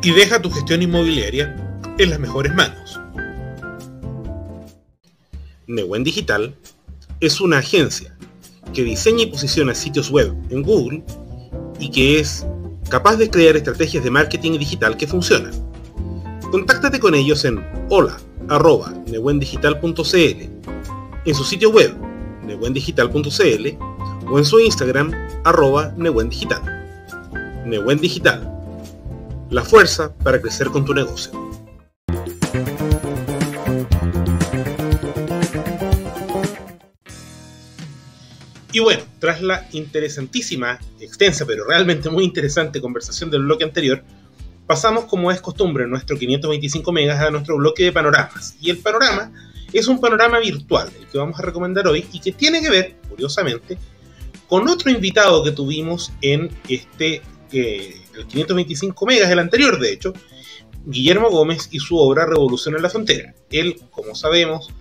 y deja tu gestión inmobiliaria en las mejores manos. Newen Digital es una agencia que diseña y posiciona sitios web en Google y que es capaz de crear estrategias de marketing digital que funcionan. Contáctate con ellos en hola@newendigital.cl, en su sitio web newendigital.cl o en su Instagram @newendigital. Newen Digital, la fuerza para crecer con tu negocio. Y bueno, tras la interesantísima, extensa, pero realmente muy interesante conversación del bloque anterior, pasamos, como es costumbre en nuestro 525 megas, a nuestro bloque de panoramas. Y el panorama es un panorama virtual, el que vamos a recomendar hoy, y que tiene que ver, curiosamente, con otro invitado que tuvimos en el 525 megas, el anterior de hecho, Guillermo Gómez y su obra Revolución en la Frontera. Él, como sabemos,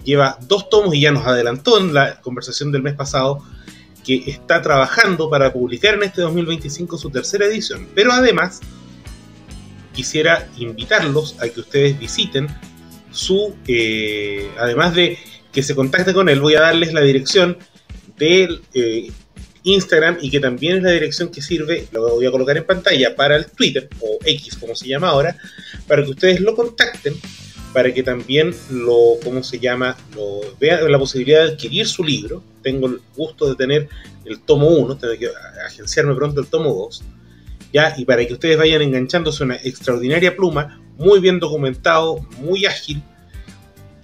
lleva 2 tomos y ya nos adelantó en la conversación del mes pasado que está trabajando para publicar en este 2025 su tercera edición. Pero además quisiera invitarlos a que ustedes visiten además de que se contacten con él, voy a darles la dirección del Instagram, y que también es la dirección que sirve, lo voy a colocar en pantalla, para el Twitter, o X como se llama ahora, para que ustedes lo contacten, para que también lo vean la posibilidad de adquirir su libro. Tengo el gusto de tener el tomo 1, tengo que agenciarme pronto el tomo 2, ¿ya? Y para que ustedes vayan enganchándose una extraordinaria pluma, muy bien documentado, muy ágil,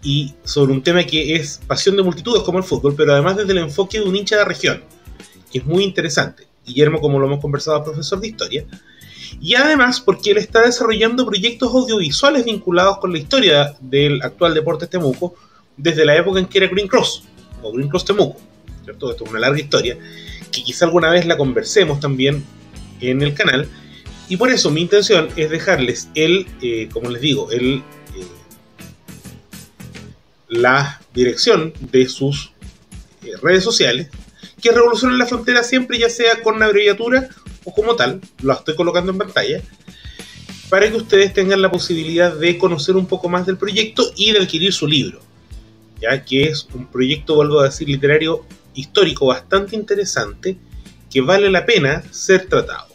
y sobre un tema que es pasión de multitudes como el fútbol, pero además desde el enfoque de un hincha de región, que es muy interesante. Guillermo, como lo hemos conversado, profesor de historia, y además porque él está desarrollando proyectos audiovisuales vinculados con la historia del actual Deportes Temuco desde la época en que era Green Cross, o Green Cross Temuco, ¿cierto? Esto es una larga historia, que quizá alguna vez la conversemos también en el canal, y por eso mi intención es dejarles como les digo, la dirección de sus redes sociales, que revolucionan la frontera siempre, ya sea con una abreviatura o como tal, lo estoy colocando en pantalla, para que ustedes tengan la posibilidad de conocer un poco más del proyecto y de adquirir su libro, ya que es un proyecto, vuelvo a decir, literario histórico bastante interesante, que vale la pena ser tratado.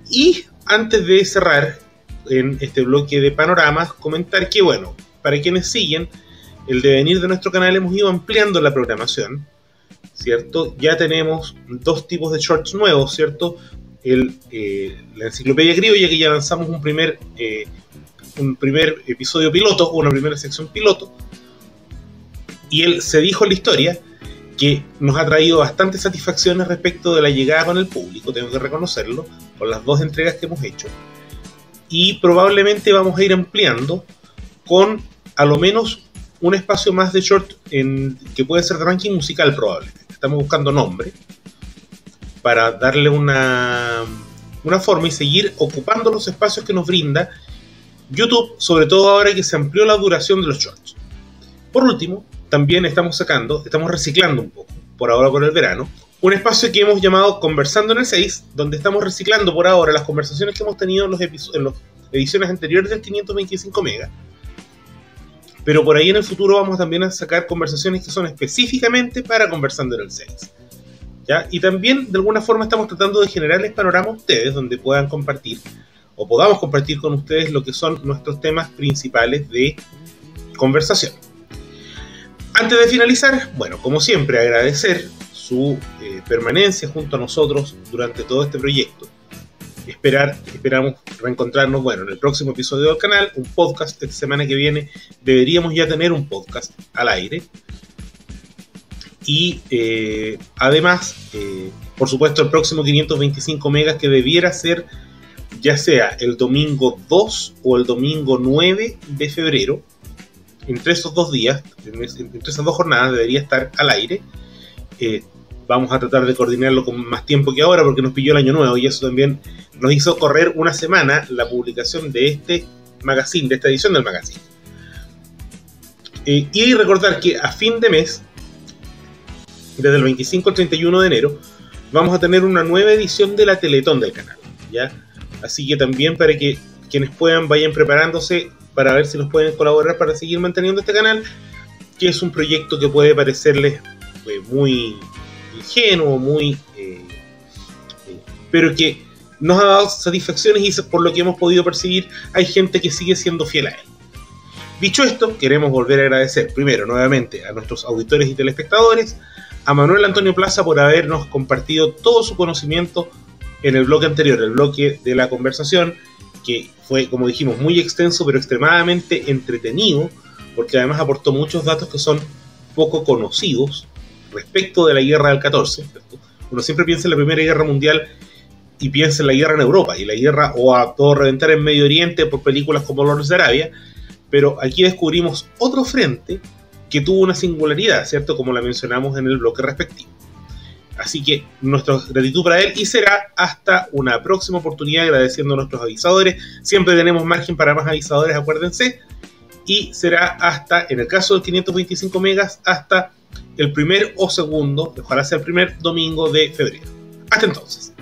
Y antes de cerrar en este bloque de panoramas, comentar que, bueno, para quienes siguen el devenir de nuestro canal, hemos ido ampliando la programación, ¿cierto? Ya tenemos 2 tipos de shorts nuevos, ¿cierto? La enciclopedia criolla, que ya lanzamos un primer episodio piloto, una primera sección piloto, y él se dijo en la historia, que nos ha traído bastantes satisfacciones respecto de la llegada con el público, tengo que reconocerlo, con las 2 entregas que hemos hecho, y probablemente vamos a ir ampliando con a lo menos un espacio más de short que puede ser de ranking musical probablemente. Estamos buscando nombre para darle una forma y seguir ocupando los espacios que nos brinda YouTube, sobre todo ahora que se amplió la duración de los shorts. Por último, también estamos reciclando un poco, por ahora por el verano, un espacio que hemos llamado Conversando en el 6, donde estamos reciclando por ahora las conversaciones que hemos tenido en las ediciones anteriores del 525 megas. Pero por ahí en el futuro vamos también a sacar conversaciones que son específicamente para Conversando en el 6, ¿ya? Y también de alguna forma estamos tratando de generarles panorama a ustedes, donde puedan compartir, o podamos compartir con ustedes lo que son nuestros temas principales de conversación. Antes de finalizar, bueno, como siempre, agradecer su permanencia junto a nosotros durante todo este proyecto. Esperamos reencontrarnos, bueno, en el próximo episodio del canal, un podcast. Esta semana que viene deberíamos ya tener un podcast al aire. Y además, por supuesto, el próximo 525 megas, que debiera ser ya sea el domingo 2 o el domingo 9 de febrero. Entre esos 2 días, entre esas 2 jornadas, debería estar al aire. Vamos a tratar de coordinarlo con más tiempo que ahora, porque nos pilló el año nuevo, y eso también nos hizo correr una semana la publicación de este magazine, de esta edición del magazine. Y recordar que a fin de mes, desde el 25 al 31 de enero, vamos a tener una nueva edición de la Teletón del canal, ¿ya? Así que también, para que quienes puedan vayan preparándose para ver si nos pueden colaborar para seguir manteniendo este canal, que es un proyecto que puede parecerles muy ingenuo, pero que nos ha dado satisfacciones, y por lo que hemos podido percibir, hay gente que sigue siendo fiel a él. Dicho esto, queremos volver a agradecer primero nuevamente a nuestros auditores y telespectadores, a Manuel Antonio Plaza por habernos compartido todo su conocimiento en el bloque anterior, el bloque de la conversación, que fue, como dijimos, muy extenso pero extremadamente entretenido, porque además aportó muchos datos que son poco conocidos respecto de la guerra del 14, ¿cierto? Uno siempre piensa en la Primera Guerra Mundial y piensa en la guerra en Europa, y la guerra o a todo reventar en Medio Oriente por películas como Lawrence de Arabia, pero aquí descubrimos otro frente que tuvo una singularidad, ¿cierto? Como la mencionamos en el bloque respectivo. Así que nuestra gratitud para él, y será hasta una próxima oportunidad, agradeciendo a nuestros avisadores. Siempre tenemos margen para más avisadores, acuérdense. Y será hasta, en el caso del 525 megas, hasta el primer o segundo, ojalá sea el primer domingo de febrero. Hasta entonces.